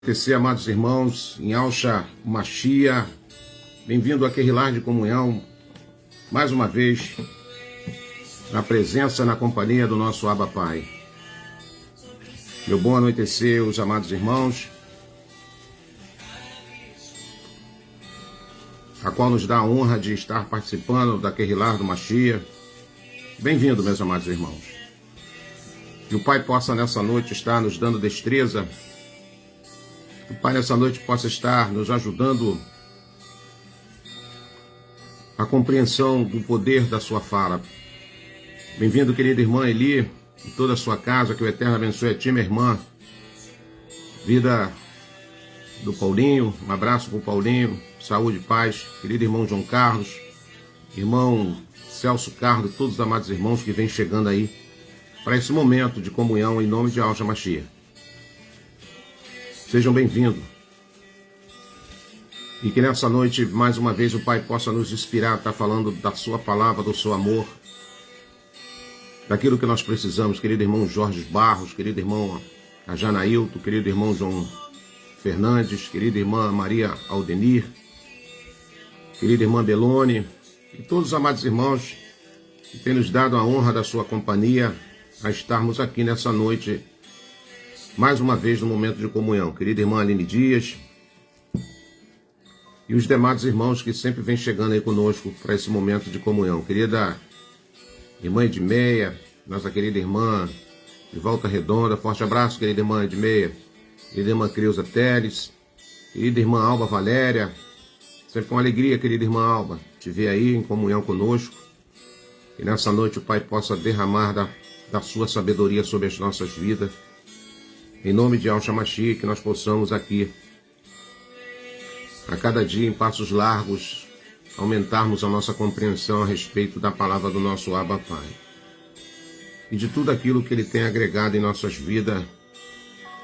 Agradecer, amados irmãos, em Alcha Machia, bem-vindo a Querilar de Comunhão, mais uma vez, na presença, na companhia do nosso Abba Pai. Meu bom anoitecer, os amados irmãos, a qual nos dá a honra de estar participando da Querilar do Machia. Bem-vindo, meus amados irmãos. Que o Pai possa nessa noite estar nos dando destreza, que o Pai nessa noite possa estar nos ajudando a compreensão do poder da sua fala. Bem-vindo, querida irmã Eli, e toda a sua casa, que o Eterno abençoe a ti, minha irmã. Vida do Paulinho, um abraço para o Paulinho, saúde e paz. Querido irmão João Carlos, irmão Celso Carlos, todos os amados irmãos que vêm chegando aí para esse momento de comunhão em nome de Alcha Machia. Sejam bem-vindos. E que nessa noite, mais uma vez, o Pai possa nos inspirar, estar falando da sua palavra, do seu amor, daquilo que nós precisamos. Querido irmão Jorge Barros, querido irmão Janailton, querido irmão João Fernandes, querida irmã Maria Aldenir, querida irmã Belone, e todos os amados irmãos que têm nos dado a honra da sua companhia a estarmos aqui nessa noite, mais uma vez no momento de comunhão. Querida irmã Aline Dias e os demais irmãos que sempre vêm chegando aí conosco para esse momento de comunhão. Querida irmã Edmeia, nossa querida irmã de Volta Redonda, forte abraço, querida irmã Edmeia. Querida irmã Creuza Teles, querida irmã Alba Valéria, sempre uma alegria, querida irmã Alba, te ver aí em comunhão conosco. E nessa noite o Pai possa derramar da sua sabedoria sobre as nossas vidas. Em nome de Alcha Machia, que nós possamos aqui, a cada dia em passos largos, aumentarmos a nossa compreensão a respeito da palavra do nosso Abba Pai. E de tudo aquilo que Ele tem agregado em nossas vidas,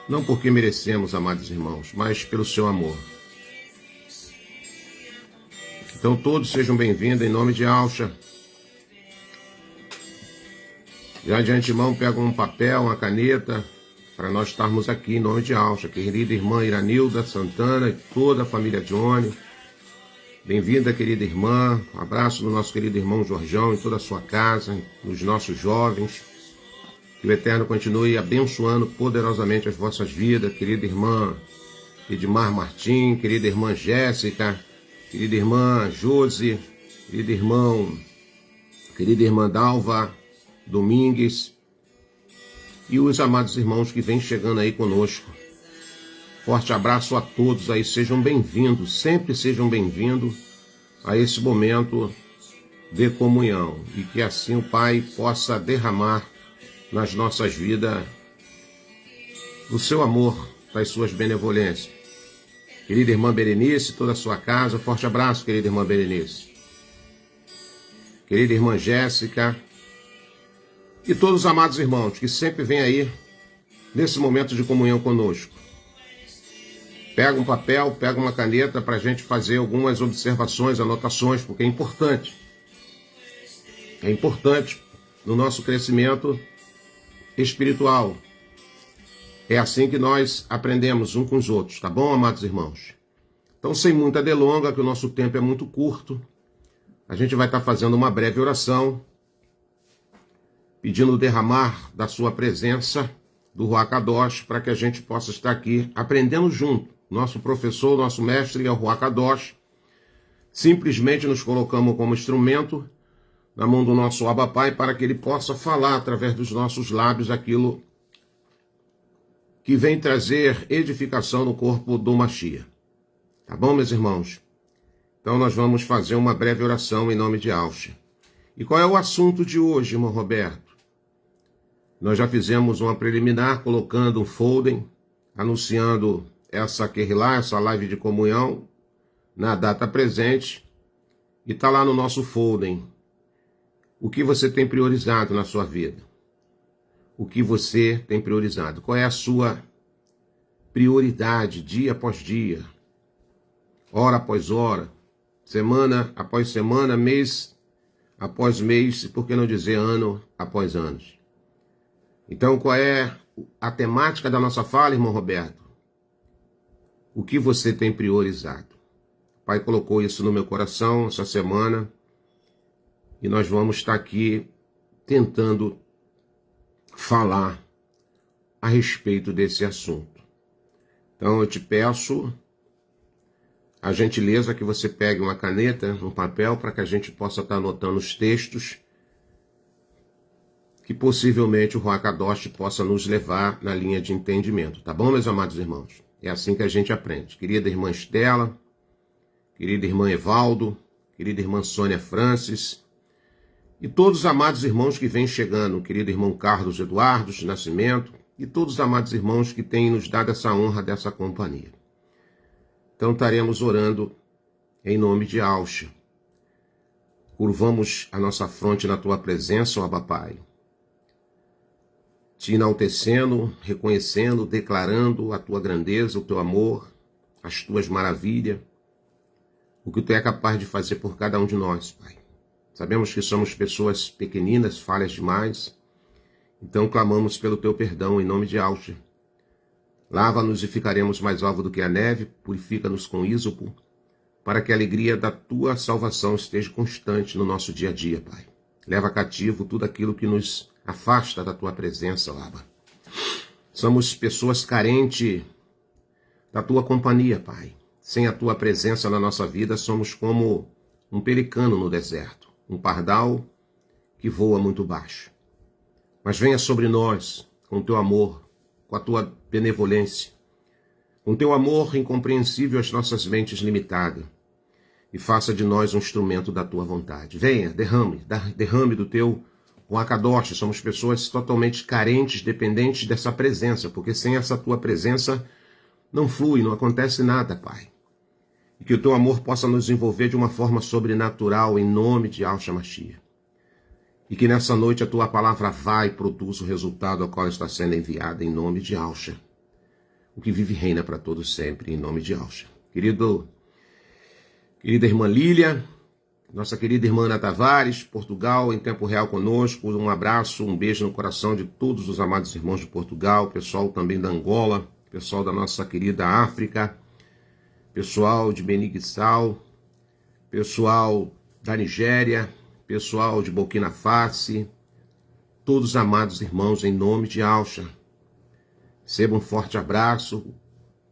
não porque merecemos, amados irmãos, mas pelo seu amor. Então todos sejam bem-vindos em nome de Alcha. Já de antemão pega um papel, uma caneta, para nós estarmos aqui em nome de Alcha. Querida irmã Iranilda Santana e toda a família Johnny. Bem-vinda, querida irmã. Um abraço do nosso querido irmão Jorjão e toda a sua casa, dos nossos jovens. Que o Eterno continue abençoando poderosamente as vossas vidas. Querida irmã Edmar Martim, querida irmã Jéssica, querida irmã Josi, querida irmã Dalva Domingues e os amados irmãos que vêm chegando aí conosco. Forte abraço a todos aí, sejam bem-vindos, sempre sejam bem-vindos a esse momento de comunhão e que assim o Pai possa derramar nas nossas vidas o seu amor, das suas benevolências. Querida irmã Berenice, toda a sua casa, forte abraço, querida irmã Berenice. Querida irmã Jéssica e todos os amados irmãos que sempre vêm aí nesse momento de comunhão conosco. Pega um papel, pega uma caneta para a gente fazer algumas observações, anotações, porque é importante. É importante no nosso crescimento espiritual. É assim que nós aprendemos uns com os outros, tá bom, amados irmãos? Então, sem muita delonga, que o nosso tempo é muito curto, a gente vai estar fazendo uma breve oração, pedindo o derramar da sua presença, do Ruach Kadosh, para que a gente possa estar aqui aprendendo junto. Nosso professor, nosso mestre é o Ruach Kadosh. Simplesmente nos colocamos como instrumento na mão do nosso Abba Pai para que ele possa falar através dos nossos lábios aquilo que vem trazer edificação no corpo do Machia. Tá bom, meus irmãos? Então nós vamos fazer uma breve oração em nome de Alcha. E qual é o assunto de hoje, irmão Roberto? Nós já fizemos uma preliminar colocando um folder, anunciando essa Querilar, essa live de comunhão, na data presente, e está lá no nosso folder. O que você tem priorizado na sua vida? O que você tem priorizado? Qual é a sua prioridade dia após dia? Hora após hora? Semana após semana? Mês após mês? Por que não dizer ano após ano? Então, qual é a temática da nossa fala, irmão Roberto? o que você tem priorizado. O Pai colocou isso no meu coração essa semana e nós vamos estar aqui tentando falar a respeito desse assunto. Então eu te peço a gentileza que você pegue uma caneta, um papel, para que a gente possa estar anotando os textos que possivelmente o Ruach Kadosh possa nos levar na linha de entendimento. Tá bom, meus amados irmãos? É assim que a gente aprende. Querida irmã Estela, querida irmã Evaldo, querida irmã Sônia Francis, e todos os amados irmãos que vêm chegando, querido irmão Carlos Eduardo de Nascimento, e todos os amados irmãos que têm nos dado essa honra dessa companhia. Então estaremos orando em nome de Alxa. Curvamos a nossa fronte na tua presença, ó Abba Pai, te enaltecendo, reconhecendo, declarando a tua grandeza, o teu amor, as tuas maravilhas, o que tu é capaz de fazer por cada um de nós, Pai. Sabemos que somos pessoas pequeninas, falhas demais, então clamamos pelo teu perdão em nome de Alxa. Lava-nos e ficaremos mais alvo do que a neve, purifica-nos com ísopo, para que a alegria da tua salvação esteja constante no nosso dia a dia, Pai. Leva cativo tudo aquilo que nos afasta da tua presença, Abba. Somos pessoas carentes da tua companhia, Pai. Sem a tua presença na nossa vida, somos como um pelicano no deserto, um pardal que voa muito baixo. Mas venha sobre nós com o teu amor, com a tua benevolência, com teu amor incompreensível às nossas mentes limitadas, e faça de nós um instrumento da tua vontade. Venha, derrame do teu Ruach Kadosh. Somos pessoas totalmente carentes, dependentes dessa presença, porque sem essa tua presença não flui, não acontece nada, Pai. E que o teu amor possa nos envolver de uma forma sobrenatural, em nome de Yahshua Mashiach. E que nessa noite a tua palavra vá e produza o resultado ao qual está sendo enviada, em nome de Yahshua. O que vive e reina para todos sempre, em nome de Yahshua. Querida irmã Lília, nossa querida irmã Ana Tavares, Portugal, em tempo real conosco. Um abraço, um beijo no coração de todos os amados irmãos de Portugal, pessoal também da Angola, pessoal da nossa querida África, pessoal de Benin-Guissau, pessoal da Nigéria, pessoal de Burkina Faso, todos os amados irmãos, em nome de Alxa. Receba um forte abraço,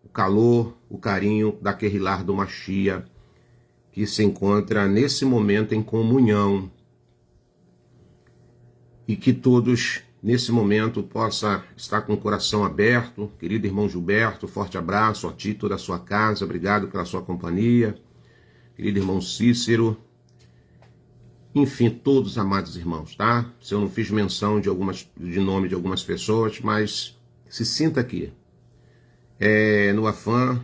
o calor, o carinho da Querrilar do Mashiach, que se encontra nesse momento em comunhão, e que todos nesse momento possam estar com o coração aberto. Querido irmão Gilberto, forte abraço a ti e toda a sua casa, obrigado pela sua companhia. Querido irmão Cícero, enfim, todos os amados irmãos, tá? Se eu não fiz menção de nome de algumas pessoas, mas se sinta aqui, no afã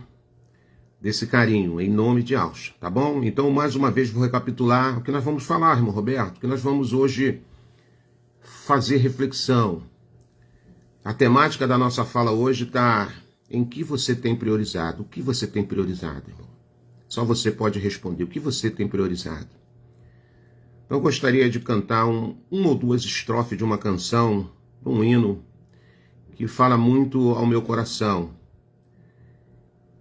desse carinho, em nome de Alxa, tá bom? Então, mais uma vez, vou recapitular o que nós vamos falar, irmão Roberto, o que nós vamos hoje fazer reflexão. A temática da nossa fala hoje está em que você tem priorizado. O que você tem priorizado, irmão? Só você pode responder. O que você tem priorizado? Então, eu gostaria de cantar uma ou duas estrofes de uma canção, um hino, que fala muito ao meu coração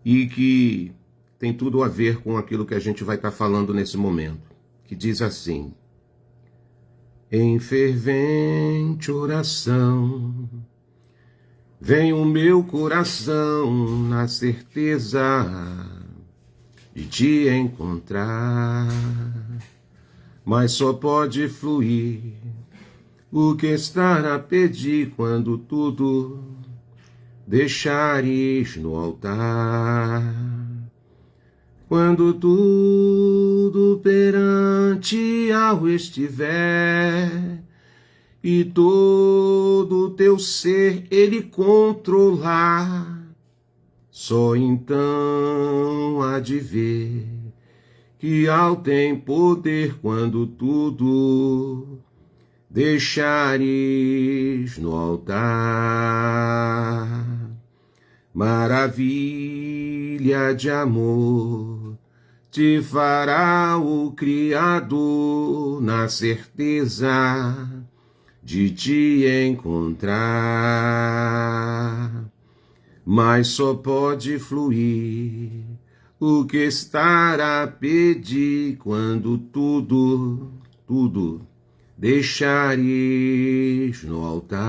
e que tem tudo a ver com aquilo que a gente vai estar falando nesse momento, que diz assim: em fervente oração, vem o meu coração na certeza de te encontrar, mas só pode fluir o que estar a pedir quando tudo deixares no altar. Quando tudo perante ao estiver e todo o teu ser ele controlar, só então há de ver que ao tem poder quando tudo deixares no altar. Maravilha de amor te fará o Criador na certeza de te encontrar. mas só pode fluir o que estar a pedir quando tudo deixares no altar.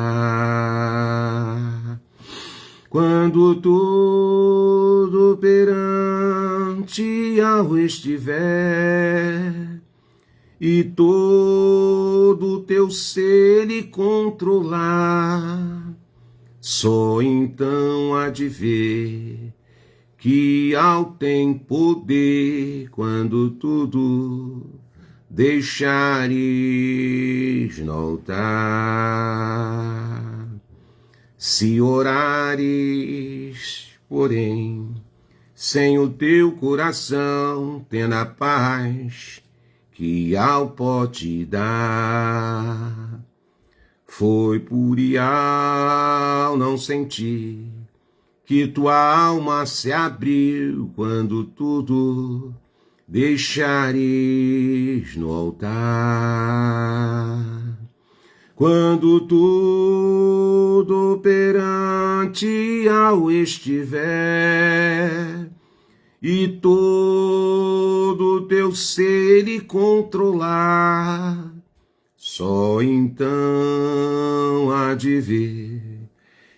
Quando tudo perante ao estiver e todo teu ser lhe controlar, só então há de ver que ao tem poder quando tudo deixares no altar. Se orares, porém, sem o teu coração, tendo a paz que ao pode dar. Foi por Ial não sentir que tua alma se abriu quando tudo deixares no altar. Quando tudo perante ao estiver e todo teu ser lhe controlar, só então há de ver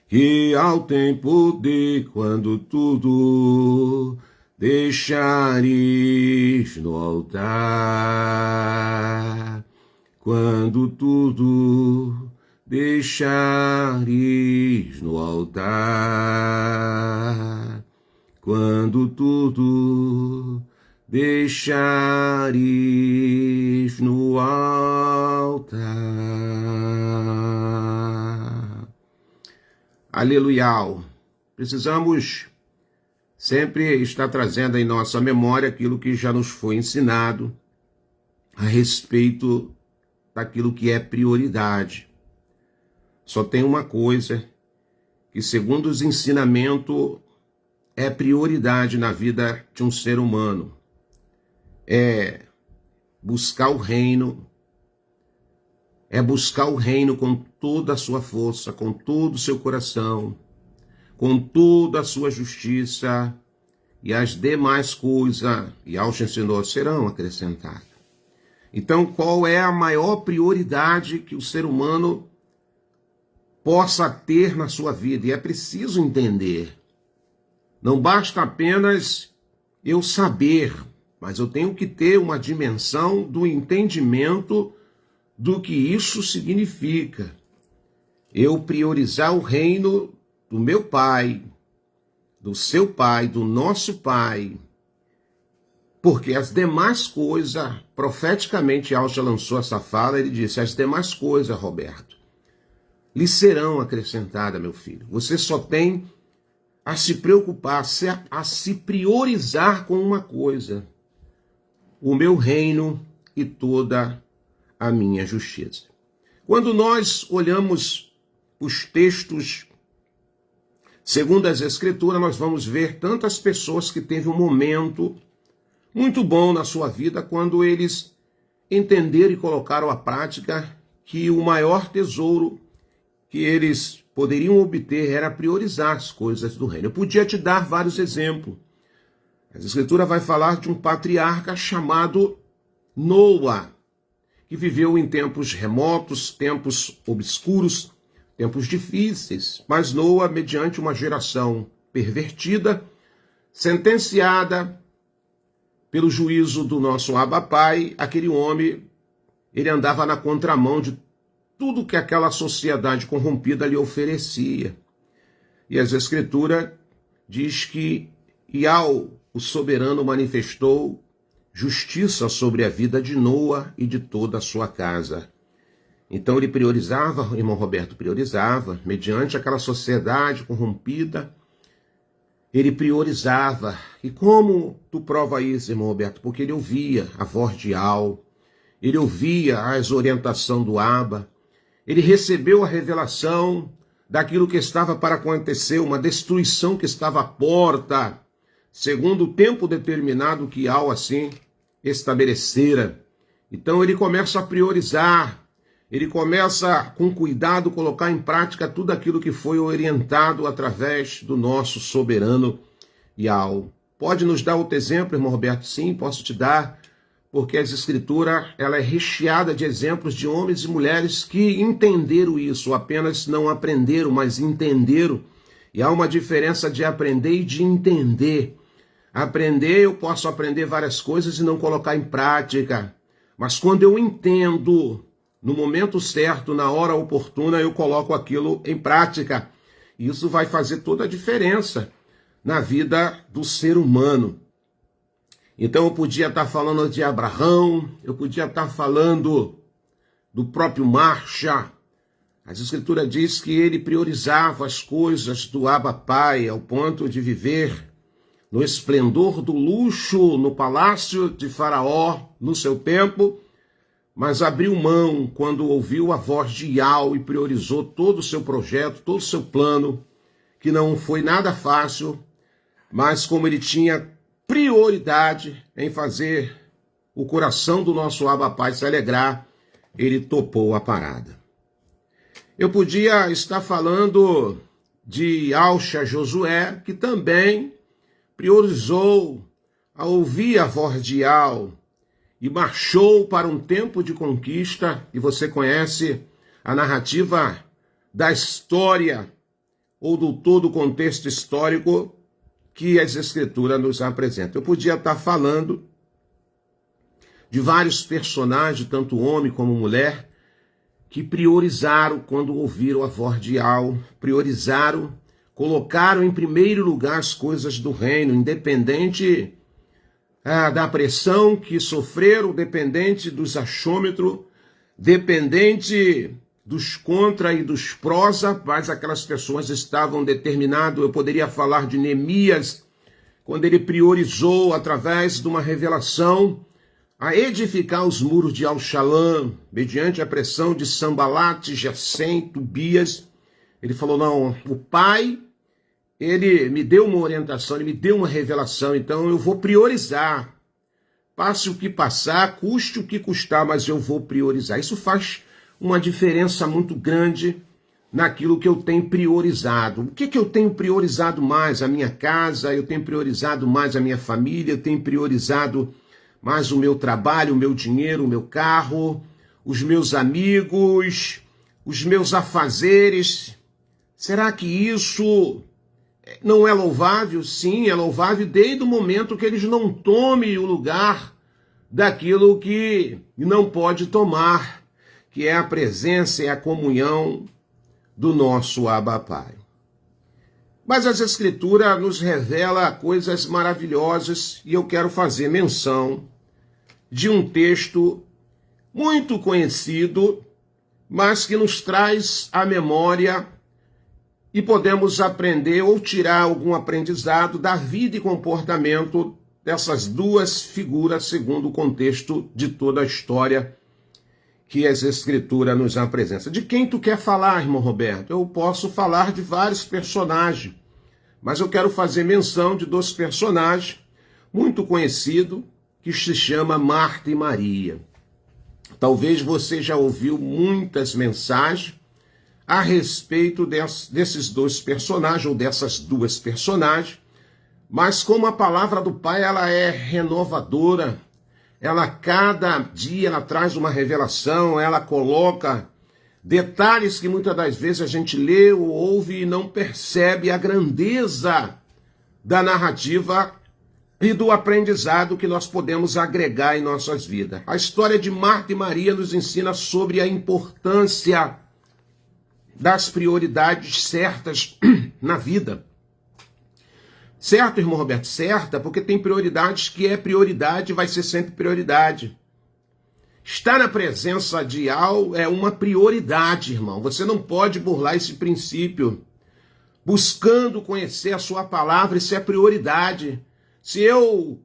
que ao tem poder quando tudo deixares no altar. Quando tudo deixares no altar. Quando tudo deixares no altar. Aleluia! Precisamos sempre estar trazendo em nossa memória aquilo que já nos foi ensinado a respeito daquilo que é prioridade. Só tem uma coisa que, segundo os ensinamentos, é prioridade na vida de um ser humano. É buscar o reino. É buscar o reino com toda a sua força, com todo o seu coração, com toda a sua justiça, e as demais coisas, e ao ensinou, serão acrescentadas. Então, qual é a maior prioridade que o ser humano possa ter na sua vida? E é preciso entender. Não basta apenas eu saber, mas eu tenho que ter uma dimensão do entendimento do que isso significa. Eu priorizar o reino do meu Pai, do seu Pai, do nosso Pai, porque as demais coisas, profeticamente, Alja lançou essa fala, ele disse, as demais coisas, Roberto, lhe serão acrescentadas, meu filho. Você só tem a se preocupar, a se priorizar com uma coisa, o meu reino e toda a minha justiça. Quando nós olhamos os textos segundo as Escrituras, nós vamos ver tantas pessoas que teve um momento muito bom na sua vida quando eles entenderam e colocaram à prática que o maior tesouro que eles poderiam obter era priorizar as coisas do reino. Eu podia te dar vários exemplos. A Escritura vai falar de um patriarca chamado Noa, que viveu em tempos remotos, tempos obscuros, tempos difíceis. Mas Noa, mediante uma geração pervertida, sentenciada pelo juízo do nosso Abba Pai, aquele homem, ele andava na contramão de tudo que aquela sociedade corrompida lhe oferecia. E as Escrituras diz que Ial, o soberano, manifestou justiça sobre a vida de Noa e de toda a sua casa. Então ele priorizava, irmão Roberto, priorizava, mediante aquela sociedade corrompida, ele priorizava. E como tu prova isso, irmão Roberto? Porque ele ouvia a voz de Ial, ele ouvia as orientações do Abba, ele recebeu a revelação daquilo que estava para acontecer, uma destruição que estava à porta, segundo o tempo determinado que Ial assim estabelecera. Então ele começa a priorizar, ele começa com cuidado a colocar em prática tudo aquilo que foi orientado através do nosso soberano Yahweh. Pode nos dar outro exemplo, irmão Roberto? Sim, posso te dar, porque a Escritura ela é recheada de exemplos de homens e mulheres que entenderam isso, apenas não aprenderam, mas entenderam. E há uma diferença de aprender e de entender. Aprender, eu posso aprender várias coisas e não colocar em prática. Mas quando eu entendo, no momento certo, na hora oportuna, eu coloco aquilo em prática. Isso vai fazer toda a diferença na vida do ser humano. Então eu podia estar falando de Abraão, eu podia estar falando do próprio Marcha. A Escritura diz que ele priorizava as coisas do Abba Pai ao ponto de viver no esplendor do luxo no palácio de Faraó no seu tempo, mas abriu mão quando ouviu a voz de Yahweh e priorizou todo o seu projeto, todo o seu plano, que não foi nada fácil, mas como ele tinha prioridade em fazer o coração do nosso Abba Pai se alegrar, ele topou a parada. Eu podia estar falando de Alcha Josué, que também priorizou a ouvir a voz de Yahweh e marchou para um tempo de conquista, e você conhece a narrativa da história ou do todo o contexto histórico que as Escrituras nos apresentam. Eu podia estar falando de vários personagens, tanto homem como mulher, que priorizaram quando ouviram a voz de Yahweh, priorizaram, colocaram em primeiro lugar as coisas do reino, independente da pressão que sofreram, dependente dos achômetros, dependente dos contra e dos prosa, mas aquelas pessoas estavam determinadas. Eu poderia falar de Neemias, quando ele priorizou, através de uma revelação, a edificar os muros de Al-Shalom, mediante a pressão de Sambalate, Gesem, Tobias. Ele falou, não, o Pai, ele me deu uma orientação, ele me deu uma revelação, então eu vou priorizar. Passe o que passar, custe o que custar, mas eu vou priorizar. Isso faz uma diferença muito grande naquilo que eu tenho priorizado. O que eu tenho priorizado mais? A minha casa, eu tenho priorizado mais a minha família, eu tenho priorizado mais o meu trabalho, o meu dinheiro, o meu carro, os meus amigos, os meus afazeres. Será que isso não é louvável? Sim, é louvável desde o momento que eles não tomem o lugar daquilo que não pode tomar, que é a presença e a comunhão do nosso Abba Pai. Mas as Escrituras nos revela coisas maravilhosas e eu quero fazer menção de um texto muito conhecido, mas que nos traz à memória e podemos aprender ou tirar algum aprendizado da vida e comportamento dessas duas figuras, segundo o contexto de toda a história que as Escrituras nos apresentam. De quem tu quer falar, irmão Roberto? Eu posso falar de vários personagens, mas eu quero fazer menção de dois personagens muito conhecidos, que se chama Marta e Maria. Talvez você já ouviu muitas mensagens a respeito desses dois personagens, ou dessas duas personagens, mas como a palavra do Pai ela é renovadora, ela cada dia ela traz uma revelação, ela coloca detalhes que muitas das vezes a gente lê ou ouve e não percebe a grandeza da narrativa e do aprendizado que nós podemos agregar em nossas vidas. A história de Marta e Maria nos ensina sobre a importância das prioridades certas na vida. Certo, irmão Roberto? Certa, porque tem prioridades que é prioridade e vai ser sempre prioridade. Estar na presença de Yahweh é uma prioridade, irmão. Você não pode burlar esse princípio. Buscando conhecer a sua palavra, isso é prioridade. Se eu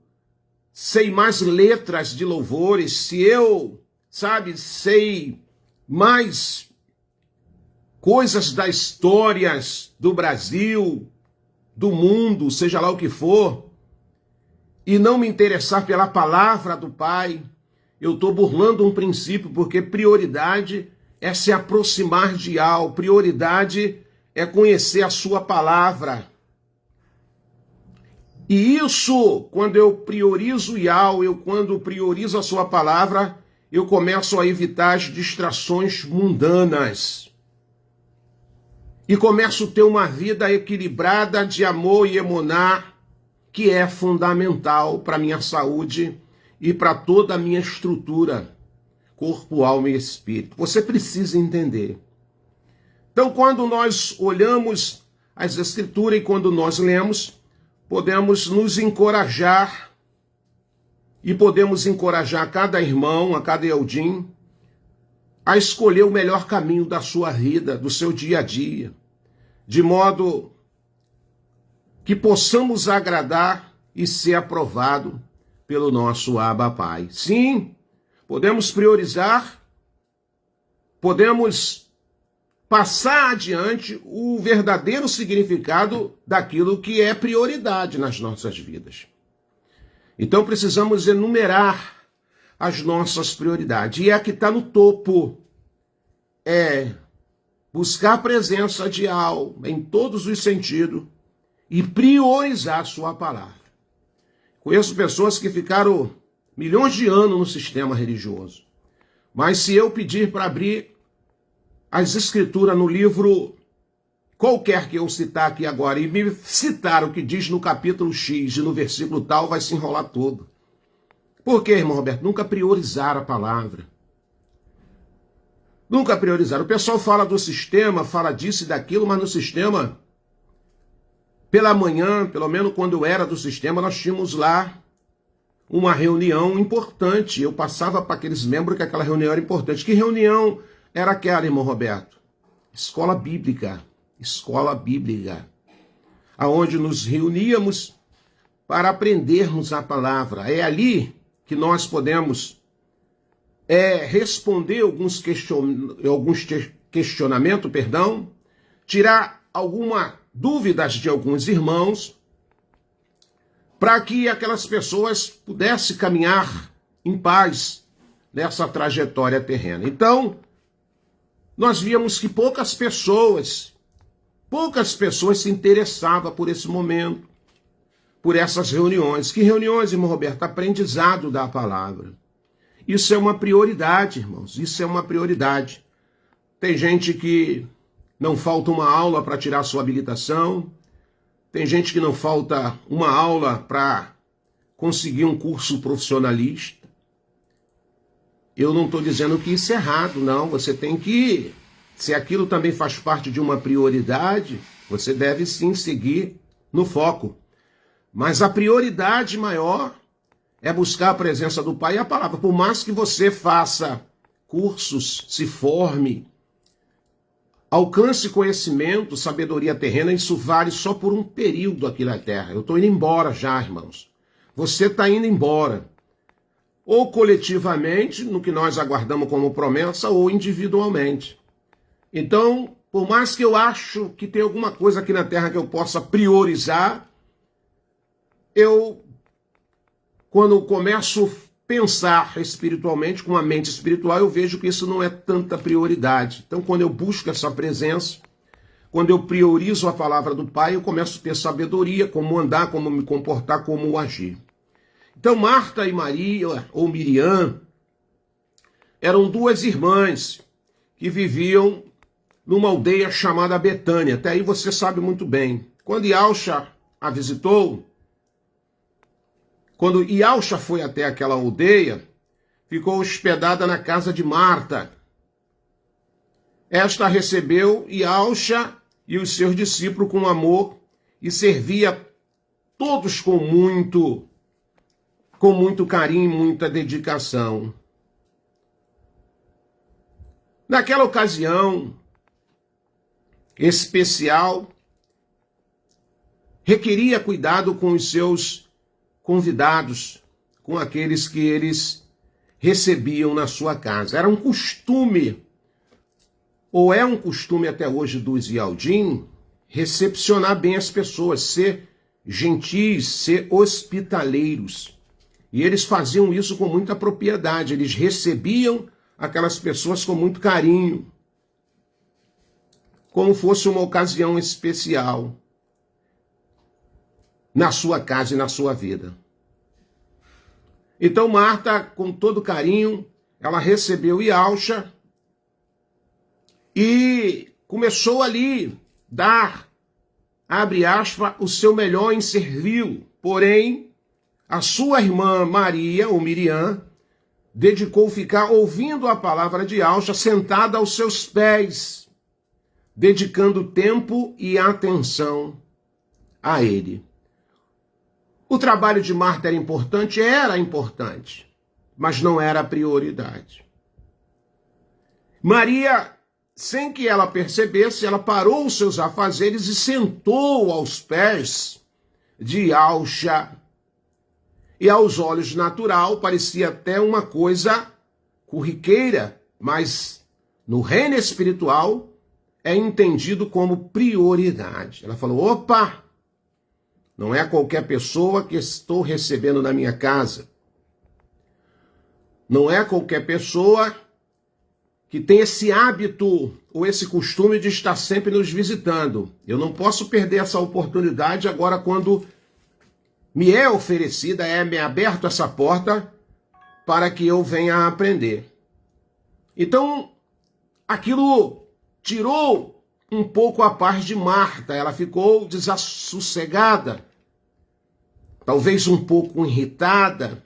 sei mais letras de louvores, se eu, sei mais coisas das histórias do Brasil, do mundo, seja lá o que for, e não me interessar pela palavra do Pai, eu estou burlando um princípio, porque prioridade é se aproximar de Yahweh. Prioridade é conhecer a sua palavra. E isso, quando eu priorizo Yahweh, quando priorizo a sua palavra, eu começo a evitar as distrações mundanas. E começo a ter uma vida equilibrada de amor e emuná, que é fundamental para a minha saúde e para toda a minha estrutura, corpo, alma e espírito. Você precisa entender. Então, quando nós olhamos as Escrituras e quando nós lemos, podemos nos encorajar e podemos encorajar a cada irmão, a cada Eudim, a escolher o melhor caminho da sua vida, do seu dia a dia, de modo que possamos agradar e ser aprovado pelo nosso Abba Pai. Sim, podemos priorizar, podemos passar adiante o verdadeiro significado daquilo que é prioridade nas nossas vidas. Então precisamos enumerar as nossas prioridades. E a que está no topo é buscar a presença de Yahweh em todos os sentidos e priorizar a sua palavra. Conheço pessoas que ficaram milhões de anos no sistema religioso. Mas se eu pedir para abrir as Escrituras no livro qualquer que eu citar aqui agora e me citar o que diz no capítulo X e no versículo tal, vai se enrolar todo. Por quê, irmão Roberto? Nunca priorizaram a palavra. Nunca priorizaram. O pessoal fala do sistema, fala disso e daquilo, mas no sistema, pela manhã, pelo menos quando eu era do sistema, nós tínhamos lá uma reunião importante. Eu passava para aqueles membros que aquela reunião era importante. Que reunião era aquela, irmão Roberto? Escola bíblica. Escola bíblica. Aonde nos reuníamos para aprendermos a palavra. É ali que nós podemos responder alguns questionamentos, tirar algumas dúvidas de alguns irmãos, para que aquelas pessoas pudessem caminhar em paz nessa trajetória terrena. Então, nós víamos que poucas pessoas se interessavam por esse momento, por essas reuniões. Que reuniões, irmão Roberto? Aprendizado da palavra. Isso é uma prioridade, irmãos. Isso é uma prioridade. Tem gente que não falta uma aula para tirar sua habilitação. Tem gente que não falta uma aula para conseguir um curso profissionalista. Eu não estou dizendo que isso é errado, não. Você tem que, se aquilo também faz parte de uma prioridade, você deve sim seguir no foco. Mas a prioridade maior é buscar a presença do Pai e a palavra. Por mais que você faça cursos, se forme, alcance conhecimento, sabedoria terrena, isso vale só por um período aqui na Terra. Eu estou indo embora já, irmãos. Você está indo embora. Ou coletivamente, no que nós aguardamos como promessa, ou individualmente. Então, por mais que eu acho que tem alguma coisa aqui na Terra que eu possa priorizar, quando começo a pensar espiritualmente, com a mente espiritual, eu vejo que isso não é tanta prioridade. Então, quando eu busco essa presença, quando eu priorizo a palavra do Pai, eu começo a ter sabedoria, como andar, como me comportar, como agir. Então, Marta e Maria, ou Miriam, eram duas irmãs que viviam numa aldeia chamada Betânia. Até aí você sabe muito bem. Quando Yahshua a visitou, quando Yahshua foi até aquela aldeia, ficou hospedada na casa de Marta. Esta recebeu Yahshua e os seus discípulos com amor e servia todos com muito carinho, muita dedicação. Naquela ocasião especial, requeria cuidado com os seus convidados, com aqueles que eles recebiam na sua casa. Era um costume, ou é um costume até hoje dos Yaldim, recepcionar bem as pessoas, ser gentis, ser hospitaleiros. E eles faziam isso com muita propriedade. Eles recebiam aquelas pessoas com muito carinho, como fosse uma ocasião especial na sua casa e na sua vida. Então Marta, com todo carinho, ela recebeu Yauxa e começou ali dar, abre aspas, o seu melhor em servi-lo. Porém, a sua irmã Maria, ou Miriam, dedicou ficar ouvindo a palavra de Yauxa sentada aos seus pés, dedicando tempo e atenção a ele. O trabalho de Marta era importante, mas não era a prioridade. Maria, sem que ela percebesse, ela parou os seus afazeres e sentou aos pés de Yauxa. E aos olhos natural parecia até uma coisa corriqueira, mas no reino espiritual é entendido como prioridade. Ela falou, opa, não é qualquer pessoa que estou recebendo na minha casa. Não é qualquer pessoa que tem esse hábito ou esse costume de estar sempre nos visitando. Eu não posso perder essa oportunidade agora quando me é oferecida, me aberto essa porta para que eu venha a aprender. Então, aquilo tirou um pouco a paz de Marta, ela ficou desassossegada, talvez um pouco irritada,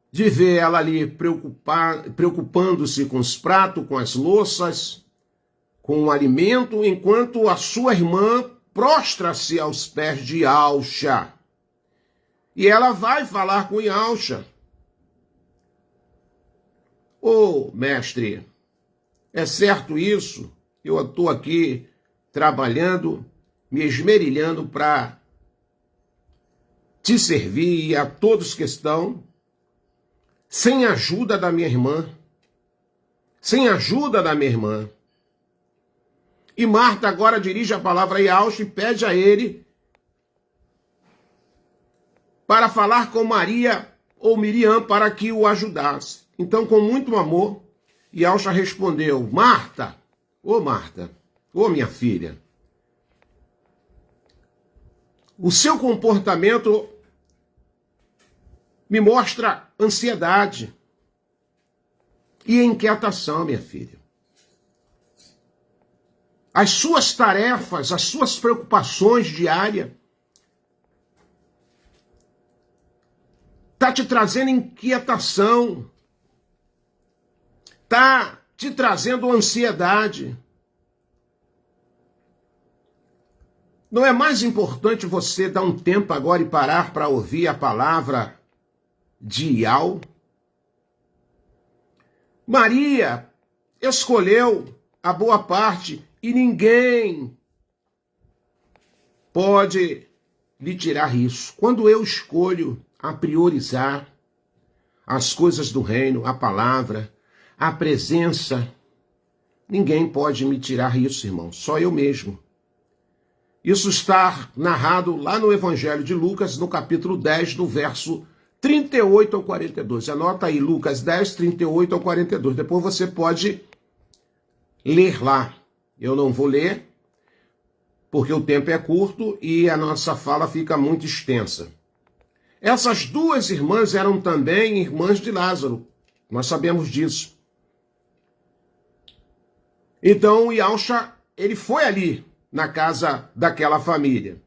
de ver ela ali preocupando-se com os pratos, com as louças, com o alimento, enquanto a sua irmã prostra-se aos pés de Yauxa. E ela vai falar com Yauxa. Ô, mestre, é certo isso? Eu estou aqui trabalhando, me esmerilhando para te servir e a todos que estão, sem a ajuda da minha irmã. Sem a ajuda da minha irmã. E Marta agora dirige a palavra a Yauxa e pede a ele para falar com Maria ou Miriam para que o ajudasse. Então, com muito amor, Yauxa respondeu, Marta, ô minha filha, o seu comportamento me mostra ansiedade e inquietação, minha filha. As suas tarefas, as suas preocupações diárias está te trazendo inquietação, está te trazendo ansiedade. Não é mais importante você dar um tempo agora e parar para ouvir a palavra de Yau? Maria escolheu a boa parte e ninguém pode lhe tirar isso. Quando eu escolho a priorizar as coisas do reino, a palavra, a presença, ninguém pode me tirar isso, irmão, só eu mesmo. Isso está narrado lá no Evangelho de Lucas, no capítulo 10, do verso 38 ao 42. Anota aí, Lucas 10, 38 ao 42. Depois você pode ler lá. Eu não vou ler, porque o tempo é curto e a nossa fala fica muito extensa. Essas duas irmãs eram também irmãs de Lázaro. Nós sabemos disso. Então, Yauxa, ele foi ali na casa daquela família.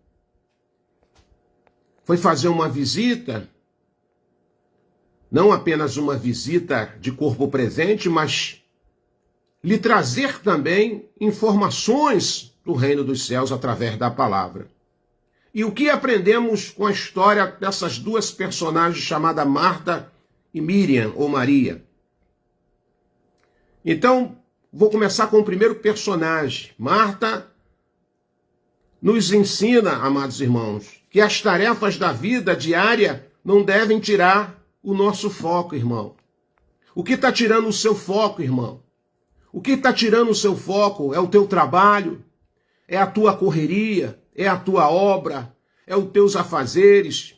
Foi fazer uma visita, não apenas uma visita de corpo presente, mas lhe trazer também informações do reino dos céus através da palavra. E o que aprendemos com a história dessas duas personagens chamadas Marta e Miriam, ou Maria? Então, vou começar com o primeiro personagem. Marta nos ensina, amados irmãos, que as tarefas da vida diária não devem tirar o nosso foco, irmão. O que está tirando o seu foco, irmão? O que está tirando o seu foco é o teu trabalho, é a tua correria, é a tua obra, é os teus afazeres,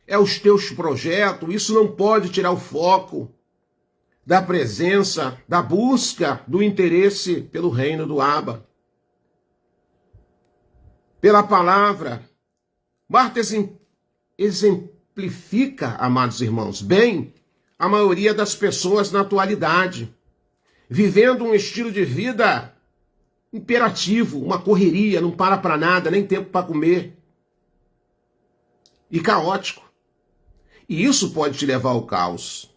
é os teus projetos. Isso não pode tirar o foco da presença, da busca, do interesse pelo reino do Abba. Pela palavra. Marta exemplifica, amados irmãos, bem a maioria das pessoas na atualidade, vivendo um estilo de vida imperativo, uma correria, não para nada, nem tempo para comer, e caótico. E isso pode te levar ao caos.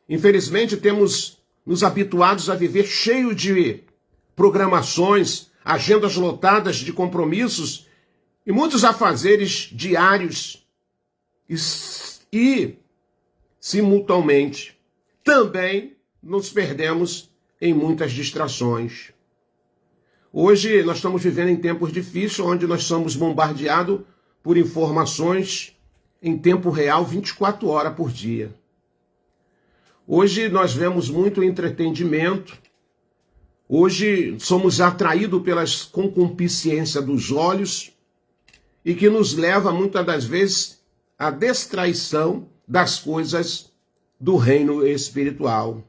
Infelizmente, temos nos habituados a viver cheio de programações, agendas lotadas de compromissos e muitos afazeres diários e simultaneamente, também nos perdemos em muitas distrações. Hoje nós estamos vivendo em tempos difíceis, onde nós somos bombardeados por informações em tempo real 24 horas por dia. Hoje nós vemos muito entretenimento, hoje somos atraídos pelas concupiscências dos olhos e que nos leva muitas das vezes à distraição das coisas do reino espiritual.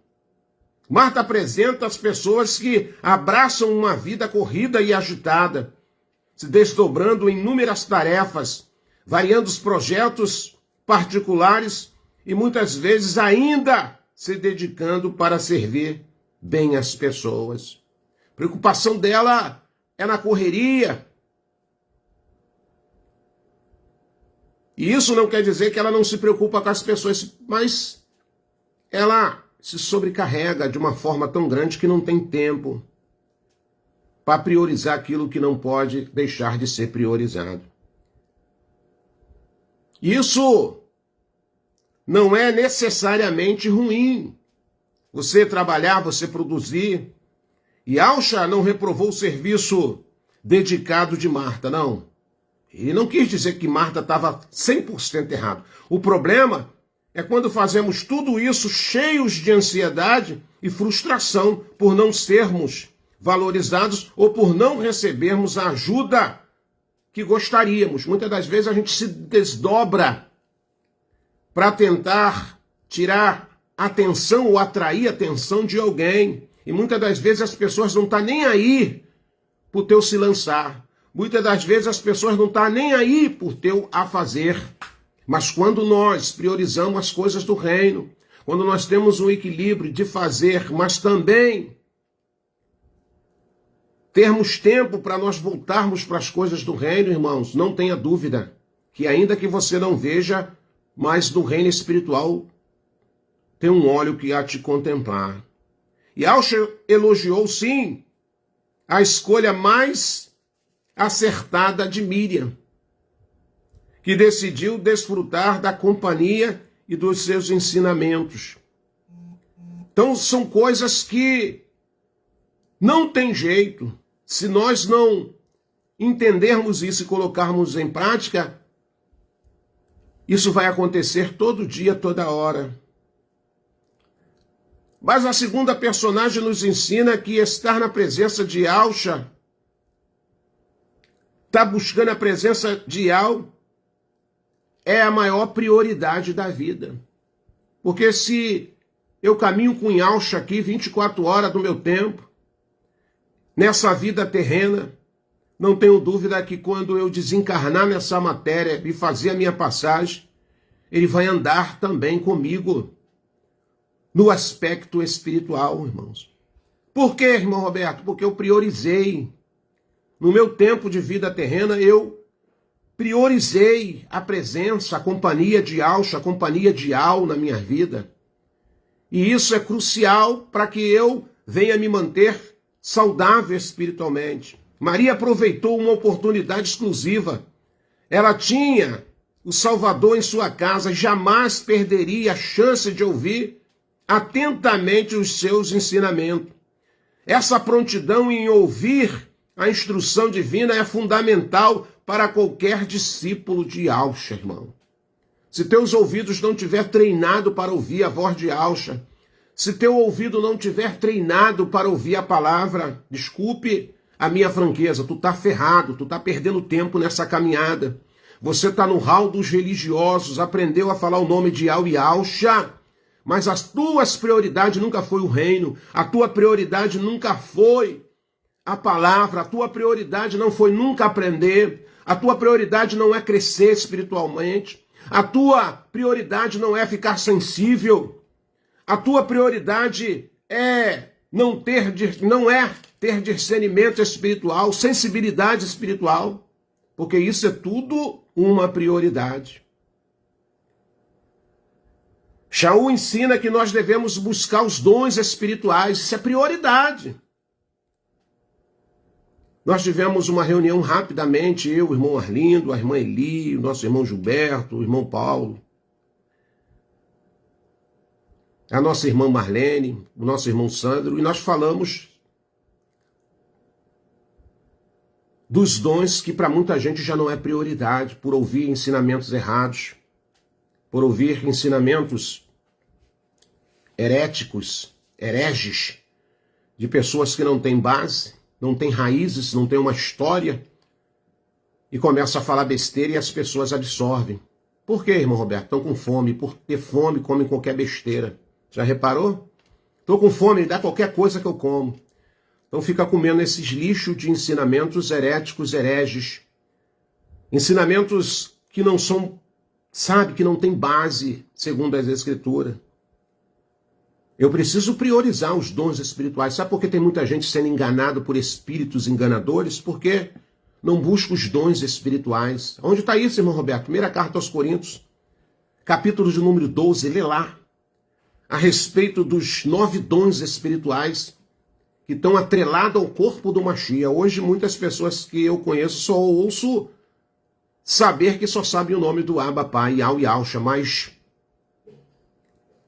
Marta apresenta as pessoas que abraçam uma vida corrida e agitada, se desdobrando em inúmeras tarefas, variando os projetos particulares e muitas vezes ainda se dedicando para servir bem as pessoas. A preocupação dela é na correria. E isso não quer dizer que ela não se preocupa com as pessoas, mas ela se sobrecarrega de uma forma tão grande que não tem tempo para priorizar aquilo que não pode deixar de ser priorizado. Isso não é necessariamente ruim. Você trabalhar, você produzir. E Alcha não reprovou o serviço dedicado de Marta, não. Ele não quis dizer que Marta estava 100% errado. O problema é quando fazemos tudo isso cheios de ansiedade e frustração por não sermos valorizados ou por não recebermos a ajuda que gostaríamos. Muitas das vezes a gente se desdobra para tentar tirar atenção ou atrair a atenção de alguém. E muitas das vezes as pessoas não estão nem aí por teu se lançar. Muitas das vezes as pessoas não estão nem aí por teu a fazer. Mas quando nós priorizamos as coisas do reino, quando nós temos um equilíbrio de fazer, mas também termos tempo para nós voltarmos para as coisas do reino, irmãos, não tenha dúvida que ainda que você não veja, mas no reino espiritual tem um óleo que há te contemplar. E Alcha elogiou, sim, a escolha mais acertada de Miriam, que decidiu desfrutar da companhia e dos seus ensinamentos. Então são coisas que não tem jeito. Se nós não entendermos isso e colocarmos em prática, isso vai acontecer todo dia, toda hora. Mas a segunda personagem nos ensina que estar na presença de Alcha, estar buscando a presença de Al, é a maior prioridade da vida. Porque se eu caminho com Alcha aqui 24 horas do meu tempo, nessa vida terrena, não tenho dúvida que quando eu desencarnar nessa matéria e fazer a minha passagem, ele vai andar também comigo no aspecto espiritual, irmãos. Por quê, irmão Roberto? Porque eu priorizei. No meu tempo de vida terrena, eu priorizei a presença, a companhia de Alcha, a companhia de Al na minha vida. E isso é crucial para que eu venha me manter saudável espiritualmente. Maria aproveitou uma oportunidade exclusiva. Ela tinha o Salvador em sua casa, jamais perderia a chance de ouvir atentamente os seus ensinamentos. Essa prontidão em ouvir a instrução divina é fundamental para qualquer discípulo de Alcha, irmão. Se teus ouvidos não tiver treinado para ouvir a voz de Alcha, se teu ouvido não tiver treinado para ouvir a palavra, desculpe a minha franqueza, tu tá ferrado, tu tá perdendo tempo nessa caminhada. Você tá no hall dos religiosos, aprendeu a falar o nome de Al e Alcha, mas as tuas prioridades nunca foi o reino, a tua prioridade nunca foi a palavra, a tua prioridade não foi nunca aprender, a tua prioridade não é crescer espiritualmente, a tua prioridade não é ficar sensível, a tua prioridade não é ter discernimento espiritual, sensibilidade espiritual, porque isso é tudo uma prioridade. Shaul ensina que nós devemos buscar os dons espirituais, isso é prioridade. Nós tivemos uma reunião rapidamente, eu, o irmão Arlindo, a irmã Eli, o nosso irmão Gilberto, o irmão Paulo, a nossa irmã Marlene, o nosso irmão Sandro, e nós falamos dos dons que para muita gente já não é prioridade, por ouvir ensinamentos errados, por ouvir ensinamentos heréticos, hereges, de pessoas que não têm base, não têm raízes, não têm uma história, e começa a falar besteira e as pessoas absorvem. Por quê, irmão Roberto? Estão com fome. Por ter fome, comem qualquer besteira. Já reparou? Estou com fome, me dá qualquer coisa que eu como. Então fica comendo esses lixos de ensinamentos heréticos, hereges. Ensinamentos que não são, sabe, que não tem base, segundo as Escrituras. Eu preciso priorizar os dons espirituais. Sabe por que tem muita gente sendo enganado por espíritos enganadores? Porque não busca os dons espirituais. Onde está isso, irmão Roberto? Primeira carta aos Coríntios, capítulo de número 12, lê lá, a respeito dos 9 dons espirituais que estão atrelados ao corpo do Mashiach. Hoje, muitas pessoas que eu conheço só ouço saber que só sabem o nome do Abba, Pai, Yau e Alcha, mas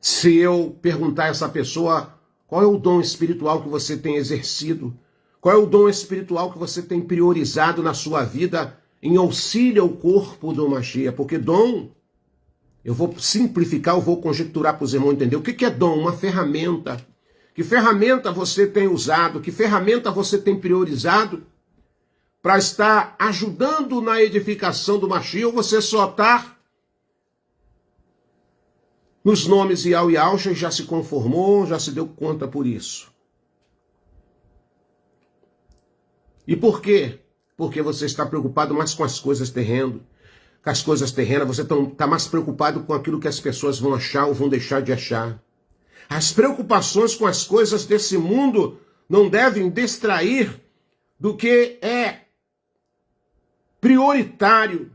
se eu perguntar a essa pessoa qual é o dom espiritual que você tem exercido, qual é o dom espiritual que você tem priorizado na sua vida em auxílio ao corpo do Mashiach, porque dom, eu vou simplificar, eu vou conjecturar para os irmãos entender. O que é dom? Uma ferramenta. Que ferramenta você tem usado? Que ferramenta você tem priorizado para estar ajudando na edificação do Mashiach? Ou você só está nos nomes Yau e Alcha e já se conformou, já se deu conta por isso? E por quê? Porque você está preocupado mais com as coisas terrenas. Com as coisas terrenas, você está mais preocupado com aquilo que as pessoas vão achar ou vão deixar de achar. As preocupações com as coisas desse mundo não devem distrair do que é prioritário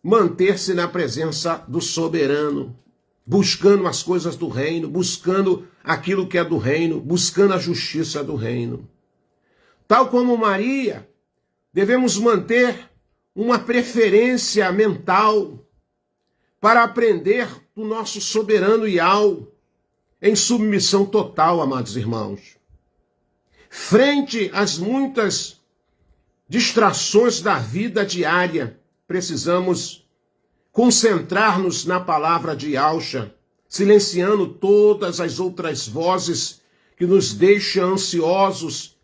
manter-se na presença do soberano, buscando as coisas do reino, buscando aquilo que é do reino, buscando a justiça do reino. Tal como Maria, devemos manter uma preferência mental para aprender do nosso soberano Yau, em submissão total, amados irmãos. Frente às muitas distrações da vida diária, precisamos concentrar-nos na palavra de Alcha, silenciando todas as outras vozes que nos deixam ansiosos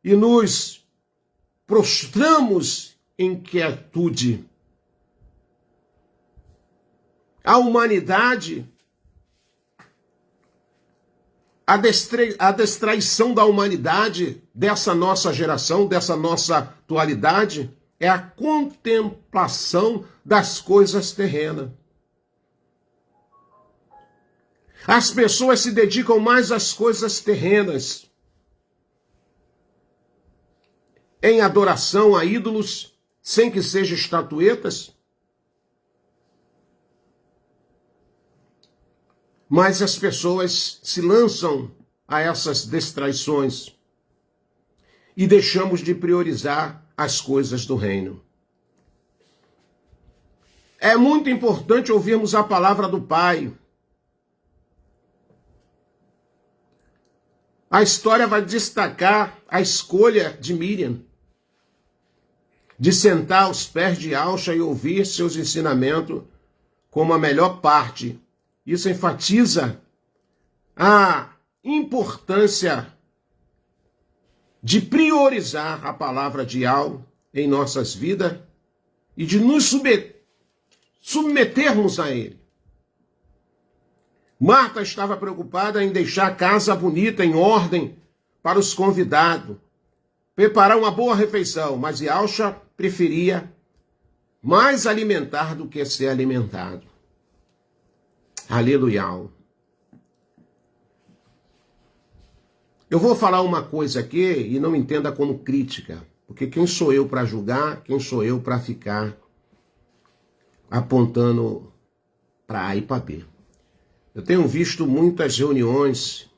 e nos prostramos em quietude. A humanidade, a distraição da humanidade, dessa nossa geração, dessa nossa atualidade, é a contemplação das coisas terrenas. As pessoas se dedicam mais às coisas terrenas, em adoração a ídolos, sem que sejam estatuetas. Mas as pessoas se lançam a essas distraições e deixamos de priorizar as coisas do reino. É muito importante ouvirmos a palavra do Pai. A história vai destacar a escolha de Miriam de sentar aos pés de Alcha e ouvir seus ensinamentos como a melhor parte. Isso enfatiza a importância de priorizar a palavra de Yau em nossas vidas e de nos submetermos a ele. Marta estava preocupada em deixar a casa bonita, em ordem, para os convidados, preparar uma boa refeição, mas Yalcha preferia mais alimentar do que ser alimentado. Aleluia. Eu vou falar uma coisa aqui e não entenda como crítica, porque quem sou eu para julgar, quem sou eu para ficar apontando para A e para B. Eu tenho visto muitas reuniões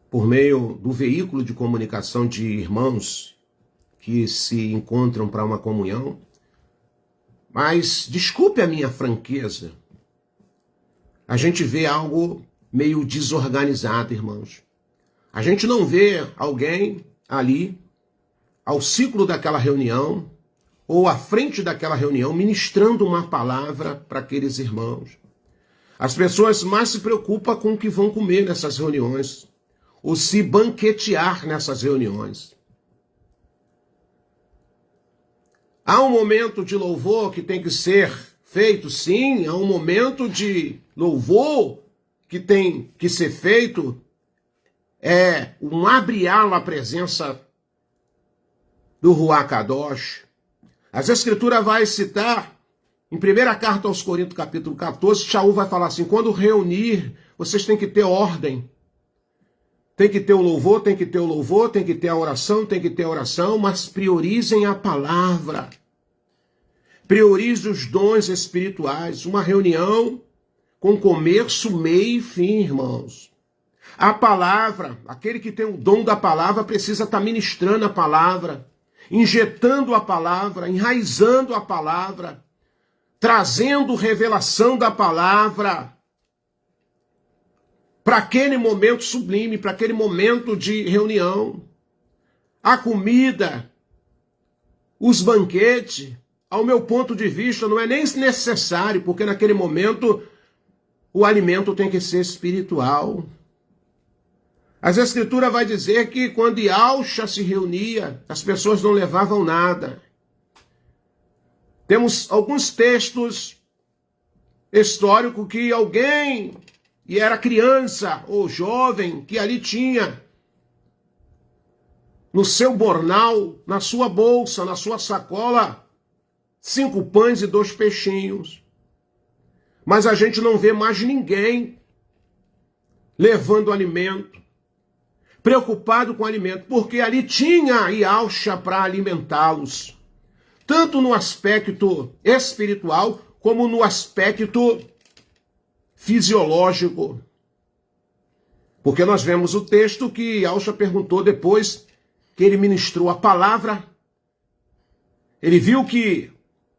por meio do veículo de comunicação de irmãos que se encontram para uma comunhão, mas desculpe a minha franqueza, a gente vê algo meio desorganizado, irmãos. A gente não vê alguém ali, ao ciclo daquela reunião, ou à frente daquela reunião, ministrando uma palavra para aqueles irmãos. As pessoas mais se preocupam com o que vão comer nessas reuniões, ou se banquetear nessas reuniões. Há um momento de louvor que tem que ser feito, sim, há um momento de louvor que tem que ser feito, é um abre-ala à presença do Ruach Kadosh. As Escrituras vai citar, em 1ª carta aos Coríntios, capítulo 14, Shaul vai falar assim, quando reunir, vocês têm que ter ordem. Tem que ter o louvor, tem que ter o louvor, tem que ter a oração, tem que ter a oração, mas priorizem a palavra. Priorize os dons espirituais. Uma reunião com começo, meio e fim, irmãos. A palavra, aquele que tem o dom da palavra precisa estar ministrando a palavra, injetando a palavra, enraizando a palavra, trazendo revelação da palavra para aquele momento sublime, para aquele momento de reunião. A comida, os banquetes, ao meu ponto de vista, não é nem necessário, porque naquele momento o alimento tem que ser espiritual. As Escrituras vai dizer que quando Yalcha se reunia, as pessoas não levavam nada. Temos alguns textos históricos que alguém, e era criança ou jovem, que ali tinha no seu bornal, na sua bolsa, na sua sacola, 5 pães e 2 peixinhos. Mas a gente não vê mais ninguém levando alimento, preocupado com alimento, porque ali tinha Yalcha para alimentá-los, tanto no aspecto espiritual, como no aspecto fisiológico. Porque nós vemos o texto que Yalcha perguntou depois que ele ministrou a palavra, ele viu que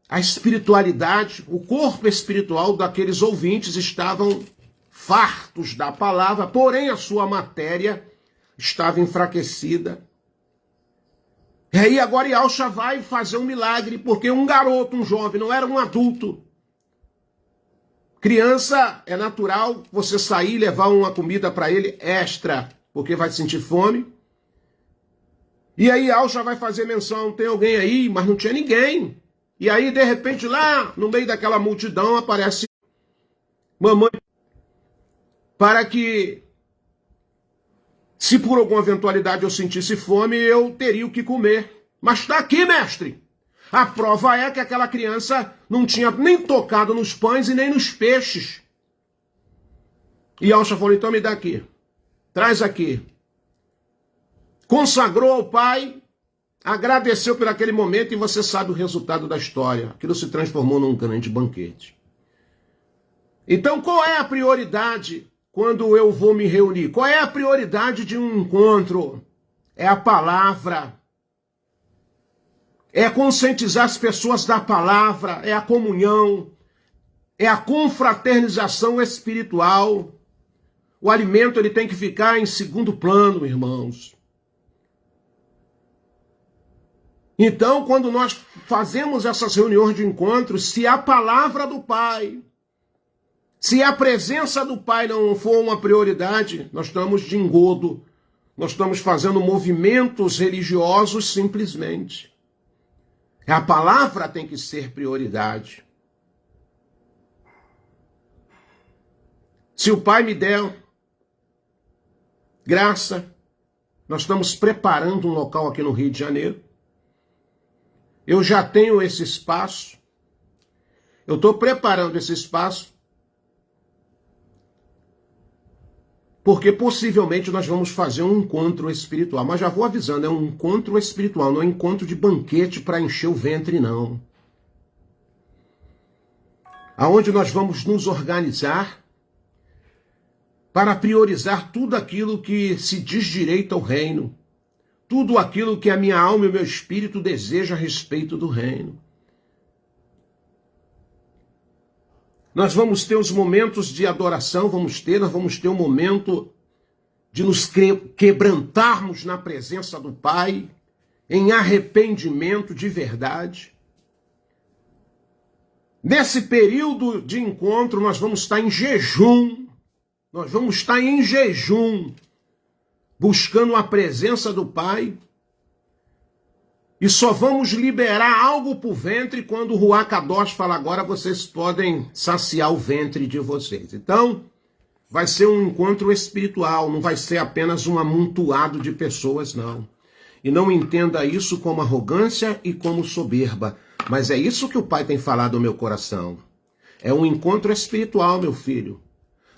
a espiritualidade, o corpo espiritual daqueles ouvintes estavam fartos da palavra, porém a sua matéria estava enfraquecida. E aí agora Yalcha vai fazer um milagre, porque um garoto, um jovem, não era um adulto. Criança, é natural você sair e levar uma comida para ele extra, porque vai sentir fome. E aí Yalcha vai fazer menção, tem alguém aí, mas não tinha ninguém. E aí, de repente, lá no meio daquela multidão aparece mamãe, para que, se por alguma eventualidade eu sentisse fome, eu teria o que comer. Mas está aqui, mestre. A prova é que aquela criança não tinha nem tocado nos pães e nem nos peixes. E Yalcha falou, então me dá aqui. Traz aqui. Consagrou ao pai, agradeceu por aquele momento e você sabe o resultado da história. Aquilo se transformou num grande banquete. Então, qual é a prioridade quando eu vou me reunir? Qual é a prioridade de um encontro? É a palavra. É conscientizar as pessoas da palavra, é a comunhão, é a confraternização espiritual. O alimento ele tem que ficar em segundo plano, irmãos. Então, quando nós fazemos essas reuniões de encontro, se a palavra do Pai, se a presença do Pai não for uma prioridade, nós estamos de engodo, nós estamos fazendo movimentos religiosos simplesmente. A palavra tem que ser prioridade. Se o Pai me der graça, nós estamos preparando um local aqui no Rio de Janeiro. Eu já tenho esse espaço. Eu estou preparando esse espaço porque possivelmente nós vamos fazer um encontro espiritual. Mas já vou avisando, é um encontro espiritual, não é um encontro de banquete para encher o ventre, não. Aonde nós vamos nos organizar para priorizar tudo aquilo que se diz direito ao reino, tudo aquilo que a minha alma e o meu espírito desejam a respeito do reino. Nós vamos ter os momentos de adoração, nós vamos ter um momento de nos quebrantarmos na presença do Pai, em arrependimento de verdade. Nesse período de encontro, nós vamos estar em jejum, buscando a presença do Pai, e só vamos liberar algo para o ventre quando o Ruach Kadosh fala, agora vocês podem saciar o ventre de vocês. Então, vai ser um encontro espiritual, não vai ser apenas um amontoado de pessoas, não. E não entenda isso como arrogância e como soberba, mas é isso que o Pai tem falado no meu coração. É um encontro espiritual, meu filho.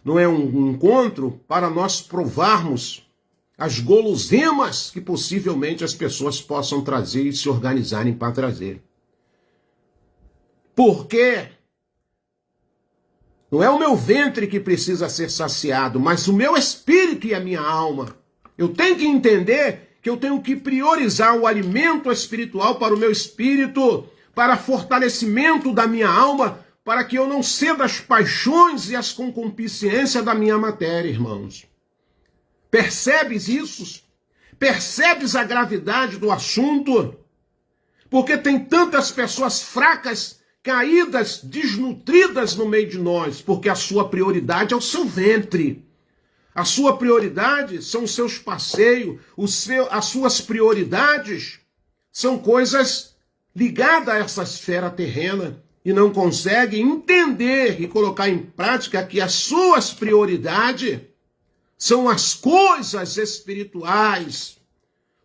Não é um encontro para nós provarmos as guloseimas que possivelmente as pessoas possam trazer e se organizarem para trazer. Porque não é o meu ventre que precisa ser saciado, mas o meu espírito e a minha alma. Eu tenho que entender que eu tenho que priorizar o alimento espiritual para o meu espírito, para fortalecimento da minha alma, para que eu não ceda às paixões e às concupiscências da minha matéria, irmãos. Percebes isso? Percebes a gravidade do assunto? Porque tem tantas pessoas fracas, caídas, desnutridas no meio de nós, porque a sua prioridade é o seu ventre. A sua prioridade são os seus passeios, as suas prioridades são coisas ligadas a essa esfera terrena e não consegue entender e colocar em prática que as suas prioridades são as coisas espirituais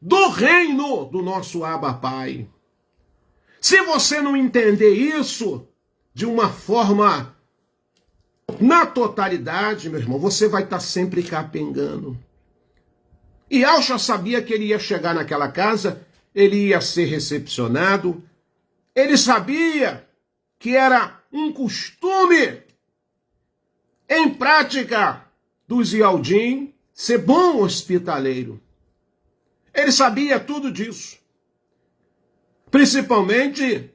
do reino do nosso Abba Pai. Se você não entender isso de uma forma na totalidade, meu irmão, você vai estar sempre capengando. E Alcha sabia que ele ia chegar naquela casa, ele ia ser recepcionado, ele sabia que era um costume em prática dos Yaldim ser bom hospitaleiro. Ele sabia tudo disso. Principalmente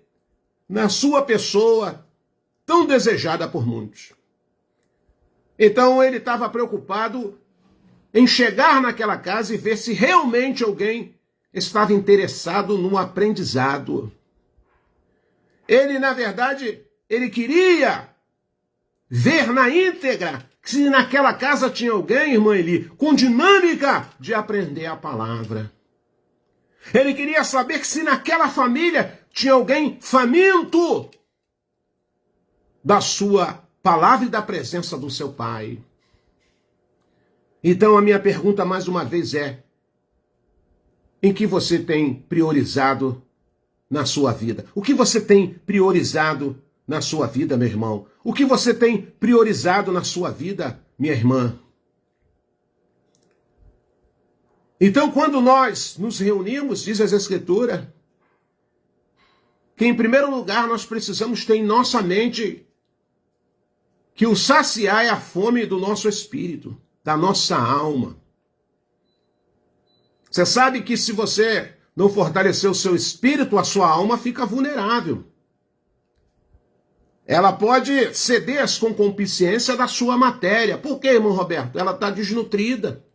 na sua pessoa, tão desejada por muitos. Então ele estava preocupado em chegar naquela casa e ver se realmente alguém estava interessado no aprendizado. Ele, na verdade, ele queria ver na íntegra se naquela casa tinha alguém, irmã Eli, com dinâmica de aprender a palavra. Ele queria saber que se naquela família tinha alguém faminto da sua palavra e da presença do seu pai. Então a minha pergunta mais uma vez é: em que você tem priorizado na sua vida? O que você tem priorizado na sua vida, meu irmão? O que você tem priorizado na sua vida, minha irmã? Então, quando nós nos reunimos, diz as Escrituras, que em primeiro lugar nós precisamos ter em nossa mente que o saciar é a fome do nosso espírito, da nossa alma. Você sabe que se você não fortalecer o seu espírito, a sua alma fica vulnerável. Ela pode ceder às concupiscências da sua matéria. Por quê, irmão Roberto? Ela está desnutrida.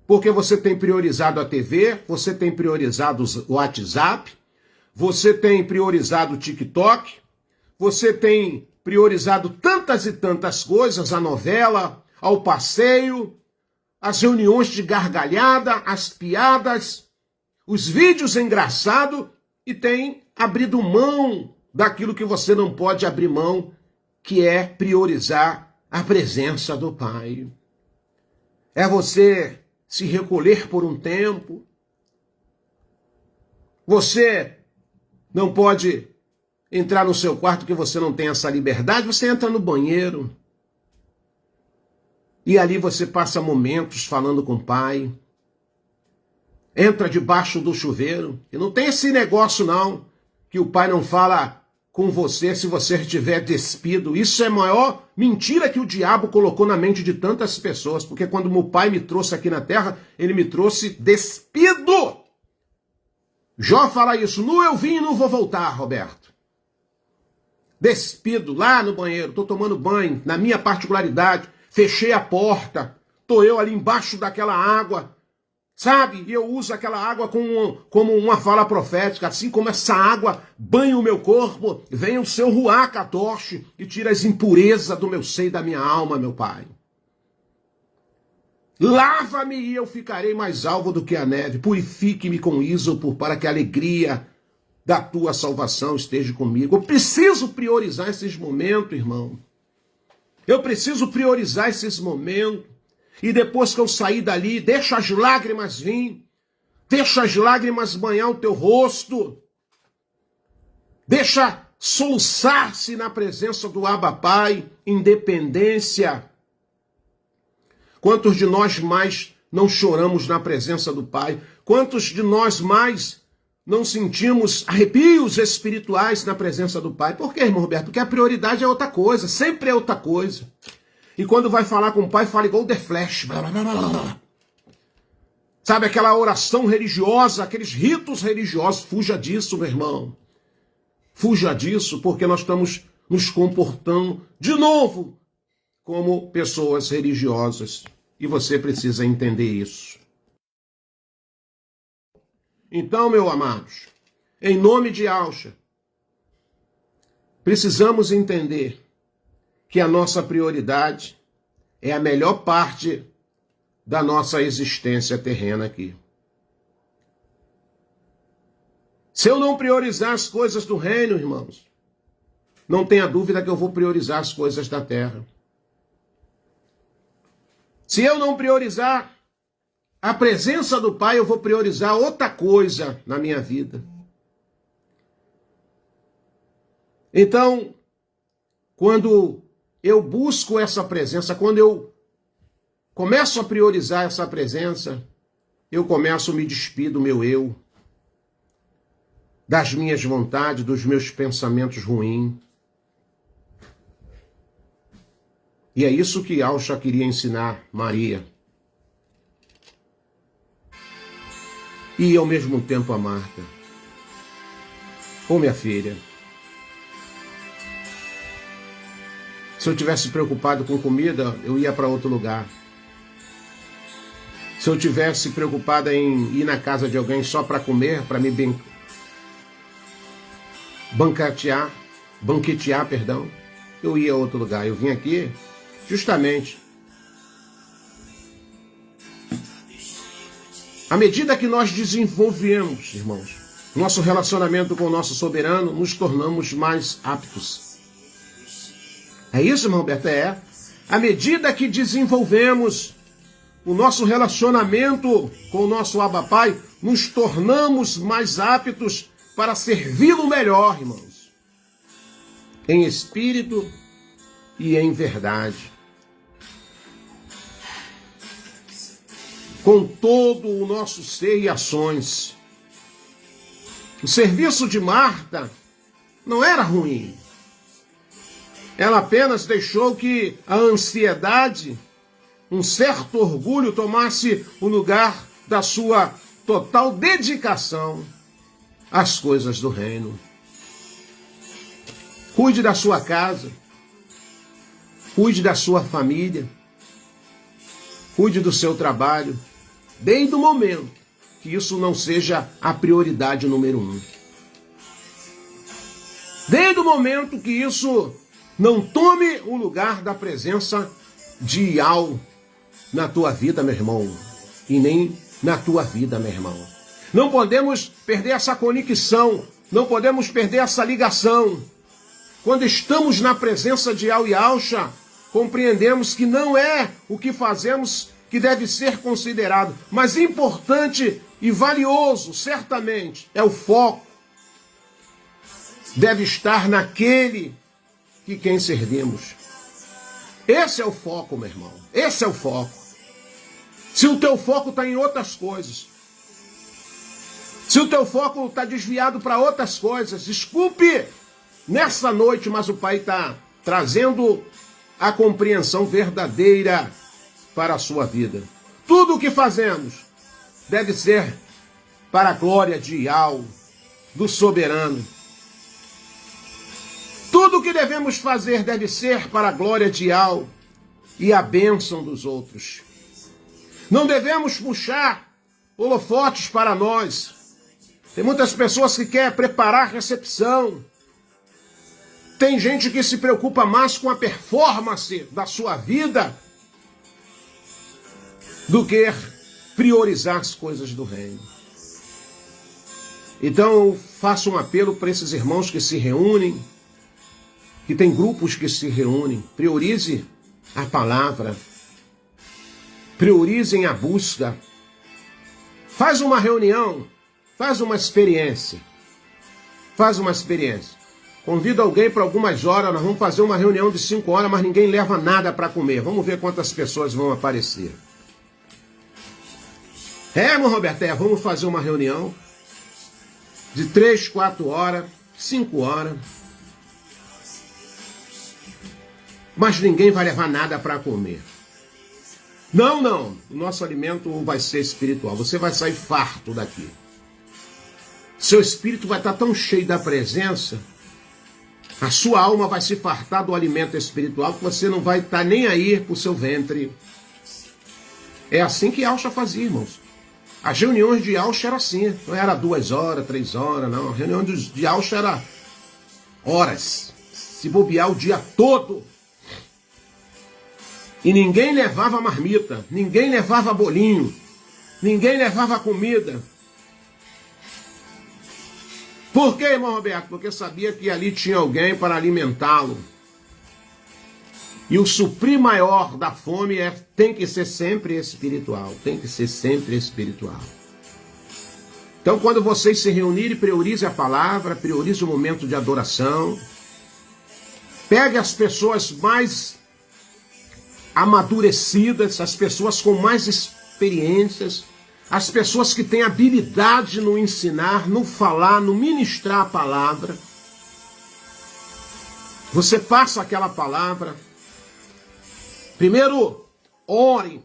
Porque você tem priorizado a TV, você tem priorizado o WhatsApp, você tem priorizado o TikTok, você tem priorizado tantas e tantas coisas, a novela, ao passeio, as reuniões de gargalhada, as piadas, os vídeos engraçados, e tem abrido mão daquilo que você não pode abrir mão, que é priorizar a presença do Pai. É você se recolher por um tempo. Você não pode entrar no seu quarto que você não tem essa liberdade. Você entra no banheiro. E ali você passa momentos falando com o Pai. Entra debaixo do chuveiro. E não tem esse negócio não, que o Pai não fala com você se você estiver despido. Isso é a maior mentira que o diabo colocou na mente de tantas pessoas. Porque quando meu Pai me trouxe aqui na terra, ele me trouxe despido. Jó fala isso. Nu eu vim e não vou voltar, Roberto. Despido, lá no banheiro. Estou tomando banho, na minha particularidade. Fechei a porta. Estou eu ali embaixo daquela água. Sabe? E eu uso aquela água como uma fala profética. Assim como essa água banha o meu corpo, vem o seu ruach kadosh e tira as impurezas do meu seio e da minha alma, meu Pai. Lava-me e eu ficarei mais alvo do que a neve. Purifique-me com ísopo para que a alegria da tua salvação esteja comigo. Eu preciso priorizar esses momentos, irmão. Eu preciso priorizar esses momentos. E depois que eu sair dali, deixa as lágrimas vir. Deixa as lágrimas banhar o teu rosto. Deixa soluçar-se na presença do Abba Pai, independência. Quantos de nós mais não choramos na presença do Pai? Quantos de nós mais não sentimos arrepios espirituais na presença do Pai? Por quê, irmão Roberto? Porque a prioridade é outra coisa, sempre é outra coisa. E quando vai falar com o Pai, fala igual The Flash. Blá, blá, blá, blá. Sabe aquela oração religiosa, aqueles ritos religiosos? Fuja disso, meu irmão. Fuja disso, porque nós estamos nos comportando de novo como pessoas religiosas. E você precisa entender isso. Então, meus amados, em nome de Yahshua, precisamos entender que a nossa prioridade é a melhor parte da nossa existência terrena aqui. Se eu não priorizar as coisas do reino, irmãos, não tenha dúvida que eu vou priorizar as coisas da terra. Se eu não priorizar a presença do Pai, eu vou priorizar outra coisa na minha vida. Então, quando eu busco essa presença, quando eu começo a priorizar essa presença, eu começo a me despir do meu eu, das minhas vontades, dos meus pensamentos ruins. E é isso que Yahshua queria ensinar Maria. E ao mesmo tempo a Marta. Ô minha filha, se eu tivesse preocupado com comida, eu ia para outro lugar. Se eu tivesse preocupado em ir na casa de alguém só para comer, para me banquetear, eu ia a outro lugar. Eu vim aqui justamente. À medida que nós desenvolvemos, irmãos, nosso relacionamento com o nosso soberano, nos tornamos mais aptos. É isso, irmão Roberto? É. À medida que desenvolvemos o nosso relacionamento com o nosso Abba Pai, nos tornamos mais aptos para servi-lo melhor, irmãos. Em espírito e em verdade. Com todo o nosso ser e ações. O serviço de Marta não era ruim. Ela apenas deixou que a ansiedade, um certo orgulho, tomasse o lugar da sua total dedicação às coisas do reino. Cuide da sua casa. Cuide da sua família. Cuide do seu trabalho. Desde o momento que isso não seja a prioridade número 1. Desde o momento que isso não tome o lugar da presença de Yahweh na tua vida, meu irmão, e nem na tua vida, meu irmão. Não podemos perder essa conexão, não podemos perder essa ligação. Quando estamos na presença de Yahweh, compreendemos que não é o que fazemos que deve ser considerado, mas importante e valioso, certamente, é o foco. Deve estar naquele que quem servimos. Esse é o foco, meu irmão. Esse é o foco. Se o teu foco está em outras coisas, se o teu foco está desviado para outras coisas, desculpe nessa noite, mas o Pai está trazendo a compreensão verdadeira para a sua vida. Tudo o que fazemos deve ser para a glória de Yahweh, do soberano. Tudo o que devemos fazer deve ser para a glória de Yahweh e a bênção dos outros. Não devemos puxar holofotes para nós. Tem muitas pessoas que querem preparar a recepção. Tem gente que se preocupa mais com a performance da sua vida do que priorizar as coisas do reino. Então eu faço um apelo para esses irmãos que se reúnem, que tem grupos que se reúnem. Priorize a palavra. Priorizem a busca. Faz uma reunião. Faz uma experiência. Faz uma experiência. Convida alguém para algumas horas. Nós vamos fazer uma reunião de 5 horas, mas ninguém leva nada para comer. Vamos ver quantas pessoas vão aparecer. Irmão Roberto, vamos fazer uma reunião de 3, 4 horas, 5 horas. Mas ninguém vai levar nada para comer. Não, não. O nosso alimento vai ser espiritual. Você vai sair farto daqui. Seu espírito vai estar tão cheio da presença, a sua alma vai se fartar do alimento espiritual, que você não vai estar nem aí para o seu ventre. É assim que Yahshua fazia, irmãos. As reuniões de Yahshua eram assim. Não era 2 horas, 3 horas, não. A reunião de Yahshua era horas. Se bobear o dia todo. E ninguém levava marmita, ninguém levava bolinho, ninguém levava comida. Por quê, irmão Roberto? Porque sabia que ali tinha alguém para alimentá-lo. E o suprir maior da fome tem que ser sempre espiritual. Tem que ser sempre espiritual. Então, quando vocês se reunirem, priorize a palavra, priorize o momento de adoração. Pegue as pessoas mais amadurecidas, as pessoas com mais experiências, as pessoas que têm habilidade no ensinar, no falar, no ministrar a palavra. Você passa aquela palavra. Primeiro, ore,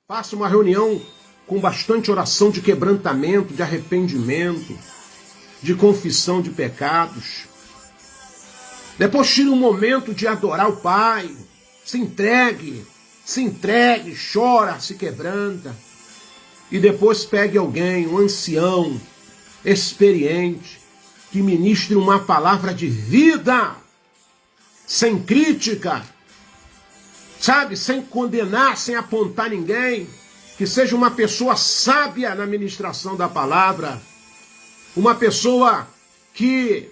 faça uma reunião com bastante oração de quebrantamento, de arrependimento, de confissão de pecados. Depois tire um momento de adorar o Pai. Se entregue, chora, se quebranta. E depois pegue alguém, um ancião, experiente, que ministre uma palavra de vida, sem crítica, sabe, sem condenar, sem apontar ninguém, que seja uma pessoa sábia na ministração da palavra, uma pessoa que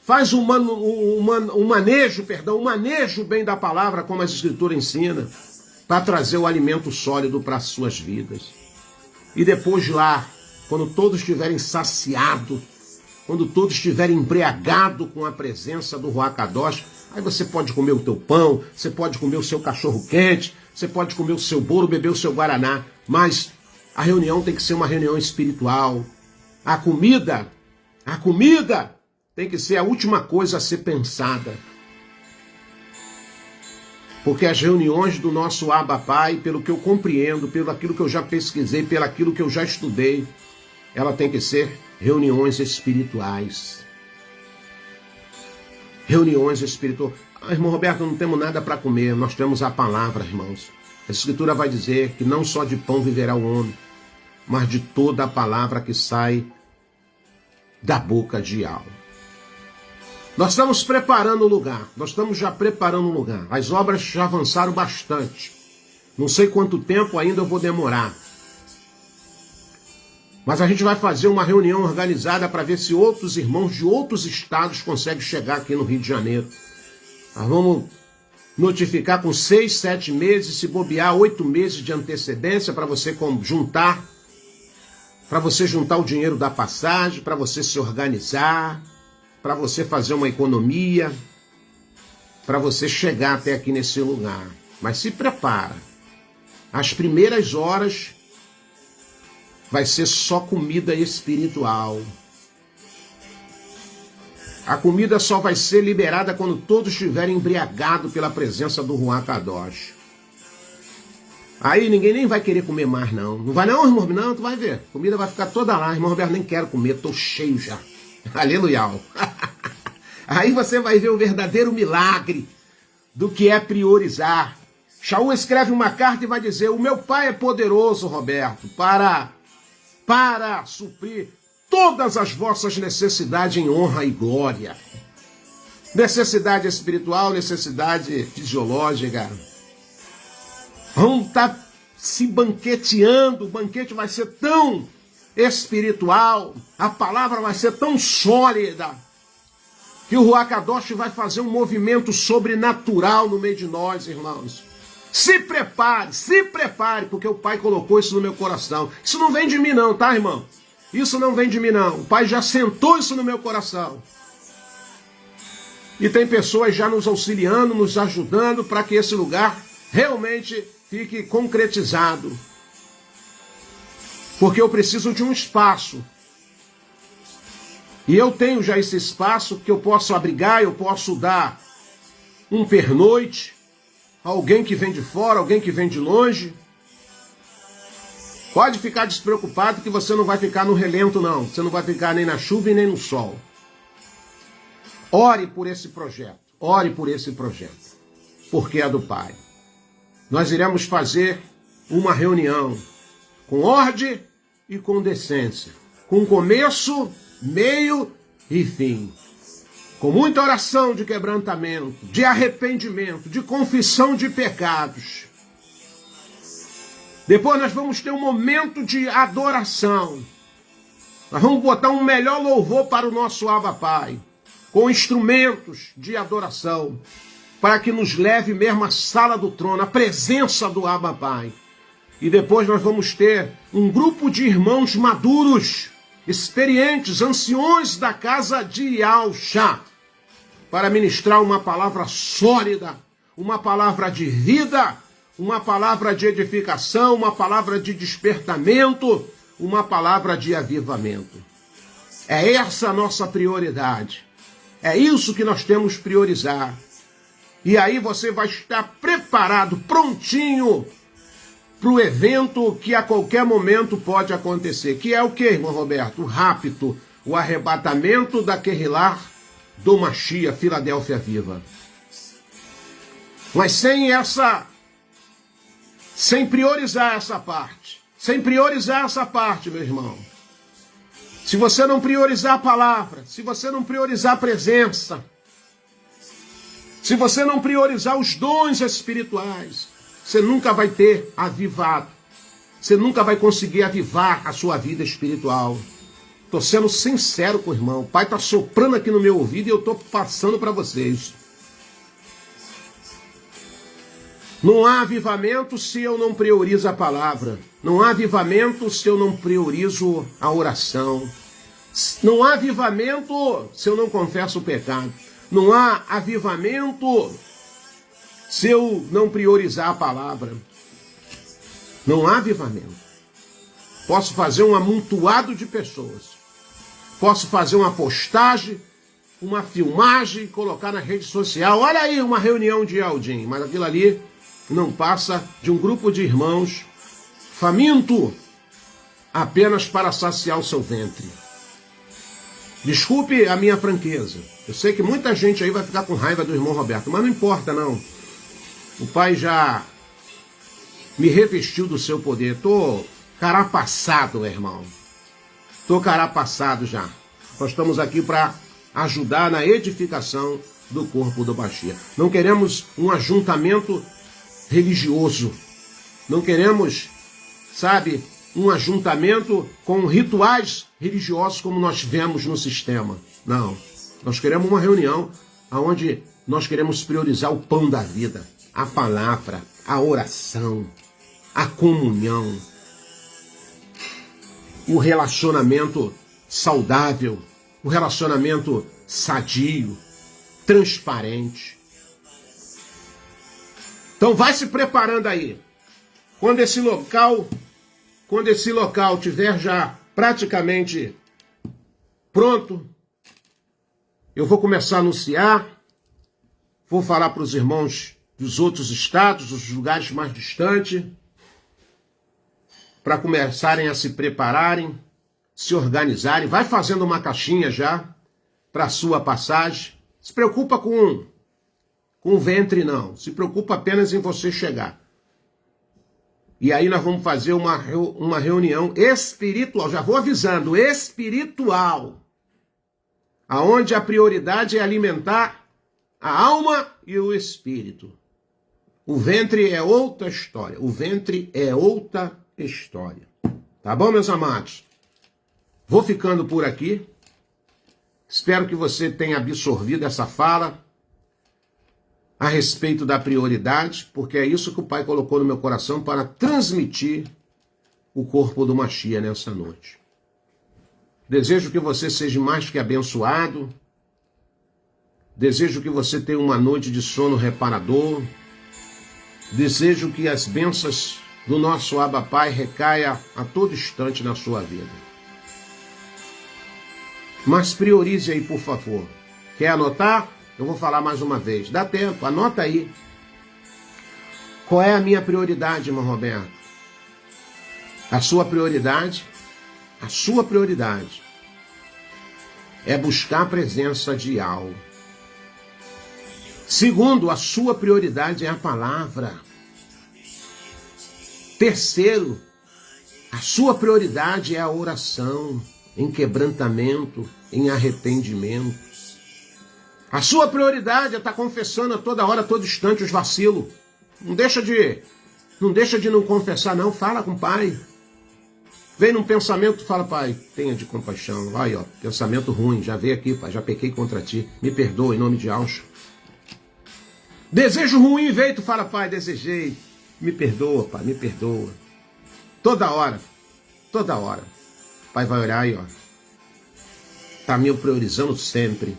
faz um manejo bem da palavra, como as Escrituras ensinam, para trazer o alimento sólido para as suas vidas. E depois lá, quando todos estiverem saciados, quando todos estiverem embriagados com a presença do Ruach Kadosh, aí você pode comer o teu pão, você pode comer o seu cachorro quente, você pode comer o seu bolo, beber o seu guaraná, mas a reunião tem que ser uma reunião espiritual. A comida tem que ser a última coisa a ser pensada. Porque as reuniões do nosso Abba Pai, pelo que eu compreendo, pelo aquilo que eu já pesquisei, pelo aquilo que eu já estudei, ela tem que ser reuniões espirituais. Reuniões espirituais. Irmão Roberto, não temos nada para comer, nós temos a palavra, irmãos. A Escritura vai dizer que não só de pão viverá o homem, mas de toda a palavra que sai da boca de Yahweh. Nós estamos preparando o lugar, nós estamos já preparando o lugar. As obras já avançaram bastante. Não sei quanto tempo ainda eu vou demorar. Mas a gente vai fazer uma reunião organizada para ver se outros irmãos de outros estados conseguem chegar aqui no Rio de Janeiro. Nós vamos notificar com 6, 7 meses, se bobear 8 meses de antecedência para você juntar o dinheiro da passagem, para você se organizar, para você fazer uma economia, para você chegar até aqui nesse lugar. Mas se prepara. As primeiras horas vai ser só comida espiritual. A comida só vai ser liberada quando todos estiverem embriagados pela presença do Ruach Kadosh. Aí ninguém nem vai querer comer mais, não. Não vai não, irmão? Não, tu vai ver. A comida vai ficar toda lá. Irmão Roberto, nem quero comer, tô cheio já. Aleluia. Aí você vai ver o verdadeiro milagre do que é priorizar. Shaul escreve uma carta e vai dizer: o meu pai é poderoso, Roberto, para suprir todas as vossas necessidades em honra e glória. Necessidade espiritual, necessidade fisiológica. Vamos estar se banqueteando, o banquete vai ser tão espiritual, a palavra vai ser tão sólida, que o Ruach Kadosh vai fazer um movimento sobrenatural no meio de nós, irmãos. Se prepare, porque o Pai colocou isso no meu coração. Isso não vem de mim não, tá, irmão? Isso não vem de mim não. O Pai já sentou isso no meu coração. E tem pessoas já nos auxiliando, nos ajudando para que esse lugar realmente fique concretizado. Porque eu preciso de um espaço. E eu tenho já esse espaço que eu posso abrigar, eu posso dar um pernoite, alguém que vem de fora, alguém que vem de longe. Pode ficar despreocupado que você não vai ficar no relento, não. Você não vai ficar nem na chuva e nem no sol. Ore por esse projeto. Ore por esse projeto. Porque é do Pai. Nós iremos fazer uma reunião com ordem e com decência. Com começo, meio e fim. Com muita oração de quebrantamento, de arrependimento, de confissão de pecados. Depois nós vamos ter um momento de adoração. Nós vamos botar um melhor louvor para o nosso Abba Pai, com instrumentos de adoração, para que nos leve mesmo à sala do trono, à presença do Abba Pai. E depois nós vamos ter um grupo de irmãos maduros, experientes, anciões da casa de Yahshua, para ministrar uma palavra sólida, uma palavra de vida, uma palavra de edificação, uma palavra de despertamento, uma palavra de avivamento. É essa a nossa prioridade. É isso que nós temos que priorizar. E aí você vai estar preparado, prontinho, para o evento que a qualquer momento pode acontecer. Que é o que, irmão Roberto? O rapto, o arrebatamento da Kehillah do Mashiach, Filadélfia Viva. Mas sem priorizar essa parte, meu irmão. Se você não priorizar a palavra, se você não priorizar a presença, se você não priorizar os dons espirituais, você nunca vai ter avivado. Você nunca vai conseguir avivar a sua vida espiritual. Estou sendo sincero com o irmão. O Pai está soprando aqui no meu ouvido e eu estou passando para vocês. Não há avivamento se eu não priorizo a palavra. Não há avivamento se eu não priorizo a oração. Não há avivamento se eu não confesso o pecado. Não há avivamento se eu não priorizar a palavra. Não há avivamento. Posso fazer um amontoado de pessoas. Posso fazer uma postagem, uma filmagem e colocar na rede social. Olha aí, uma reunião de Aldim. Mas aquilo ali não passa de um grupo de irmãos faminto apenas para saciar o seu ventre. Desculpe a minha franqueza. Eu sei que muita gente aí vai ficar com raiva do irmão Roberto, mas não importa não. O Pai já me revestiu do seu poder. Estou carapaçado, meu irmão. Estou carapaçado já. Nós estamos aqui para ajudar na edificação do corpo do Mashiach. Não queremos um ajuntamento religioso. Não queremos, sabe, um ajuntamento com rituais religiosos como nós vemos no sistema. Não. Nós queremos uma reunião onde nós queremos priorizar o pão da vida, a palavra, a oração, a comunhão, o relacionamento saudável, o relacionamento sadio, transparente. Então vai se preparando aí. Quando esse local tiver já praticamente pronto, eu vou começar a anunciar, vou falar para os irmãos dos outros estados, dos lugares mais distantes, para começarem a se prepararem, se organizarem. Vai fazendo uma caixinha já para a sua passagem. Se preocupa com o ventre, não. Se preocupa apenas em você chegar. E aí nós vamos fazer uma reunião espiritual. Já vou avisando, espiritual. Aonde a prioridade é alimentar a alma e o espírito. O ventre é outra história. O ventre é outra história. Tá bom, meus amados? Vou ficando por aqui. Espero que você tenha absorvido essa fala a respeito da prioridade, porque é isso que o Pai colocou no meu coração para transmitir o corpo do Mashiach nessa noite. Desejo que você seja mais que abençoado. Desejo que você tenha uma noite de sono reparador. Desejo que as bênçãos do nosso Abba Pai recaia a todo instante na sua vida. Mas priorize aí, por favor. Quer anotar? Eu vou falar mais uma vez. Dá tempo, anota aí. Qual é a minha prioridade, irmão Roberto? A sua prioridade é buscar a presença de Yahweh. Segundo, a sua prioridade é a palavra. Terceiro, a sua prioridade é a oração, em quebrantamento, em arrependimento. A sua prioridade é estar confessando a toda hora, a todo instante os vacilos. Não deixa de não confessar, não. Fala com o Pai. Vem num pensamento, fala, Pai, tenha de compaixão. Aí, ó, pensamento ruim, já veio aqui, Pai, já pequei contra ti. Me perdoa em nome de Yahshua. Desejo ruim veio, tu fala, Pai, desejei. Me perdoa, Pai, me perdoa. Toda hora. O Pai vai olhar aí, ó. Está me priorizando sempre.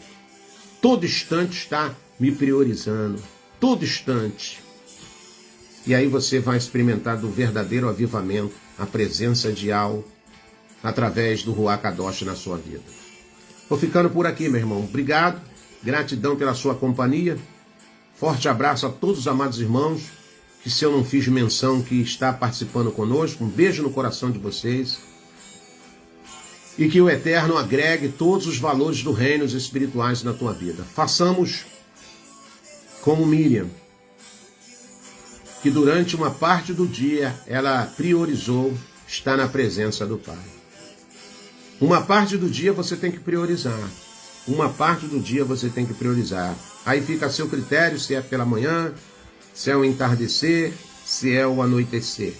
Todo instante está me priorizando. Todo instante. E aí você vai experimentar do verdadeiro avivamento, a presença de Yahweh, através do Ruach Kadosh na sua vida. Vou ficando por aqui, meu irmão. Obrigado. Gratidão pela sua companhia. Forte abraço a todos os amados irmãos, que se eu não fiz menção, que está participando conosco. Um beijo no coração de vocês. E que o Eterno agregue todos os valores do reino espirituais na tua vida. Façamos como Miriam, que durante uma parte do dia ela priorizou estar na presença do Pai. Uma parte do dia você tem que priorizar. Uma parte do dia você tem que priorizar. Aí fica a seu critério se é pela manhã, se é o entardecer, se é o anoitecer.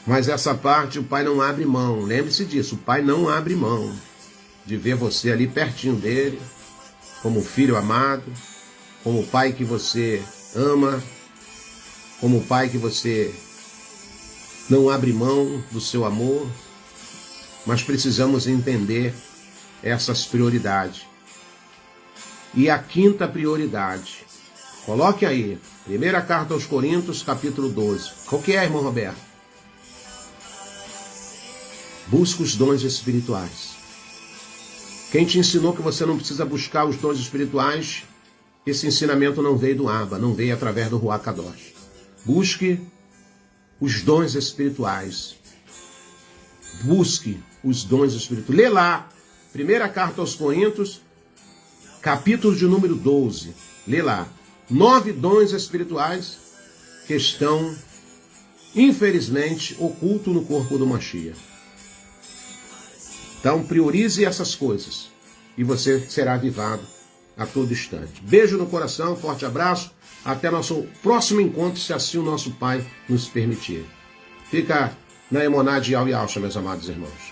Mas essa parte o Pai não abre mão. Lembre-se disso, o Pai não abre mão de ver você ali pertinho dele, como filho amado, como o Pai que você ama, como o Pai que você não abre mão do seu amor. Mas precisamos entender essas prioridades. E a quinta prioridade, coloque aí, primeira carta aos Coríntios, capítulo 12. Qual que é, irmão Roberto? Busca os dons espirituais. Quem te ensinou que você não precisa buscar os dons espirituais, esse ensinamento não veio do Abba, não veio através do Ruach Kadosh. Busque os dons espirituais. Busque os dons espirituais. Lê lá, primeira carta aos Coríntios, capítulo de número 12. Lê lá. 9 dons espirituais que estão, infelizmente, ocultos no corpo do Mashiach. Então, priorize essas coisas e você será avivado a todo instante. Beijo no coração, forte abraço. Até nosso próximo encontro, se assim o nosso Pai nos permitir. Fica na Emuná de Yahweh, meus amados irmãos.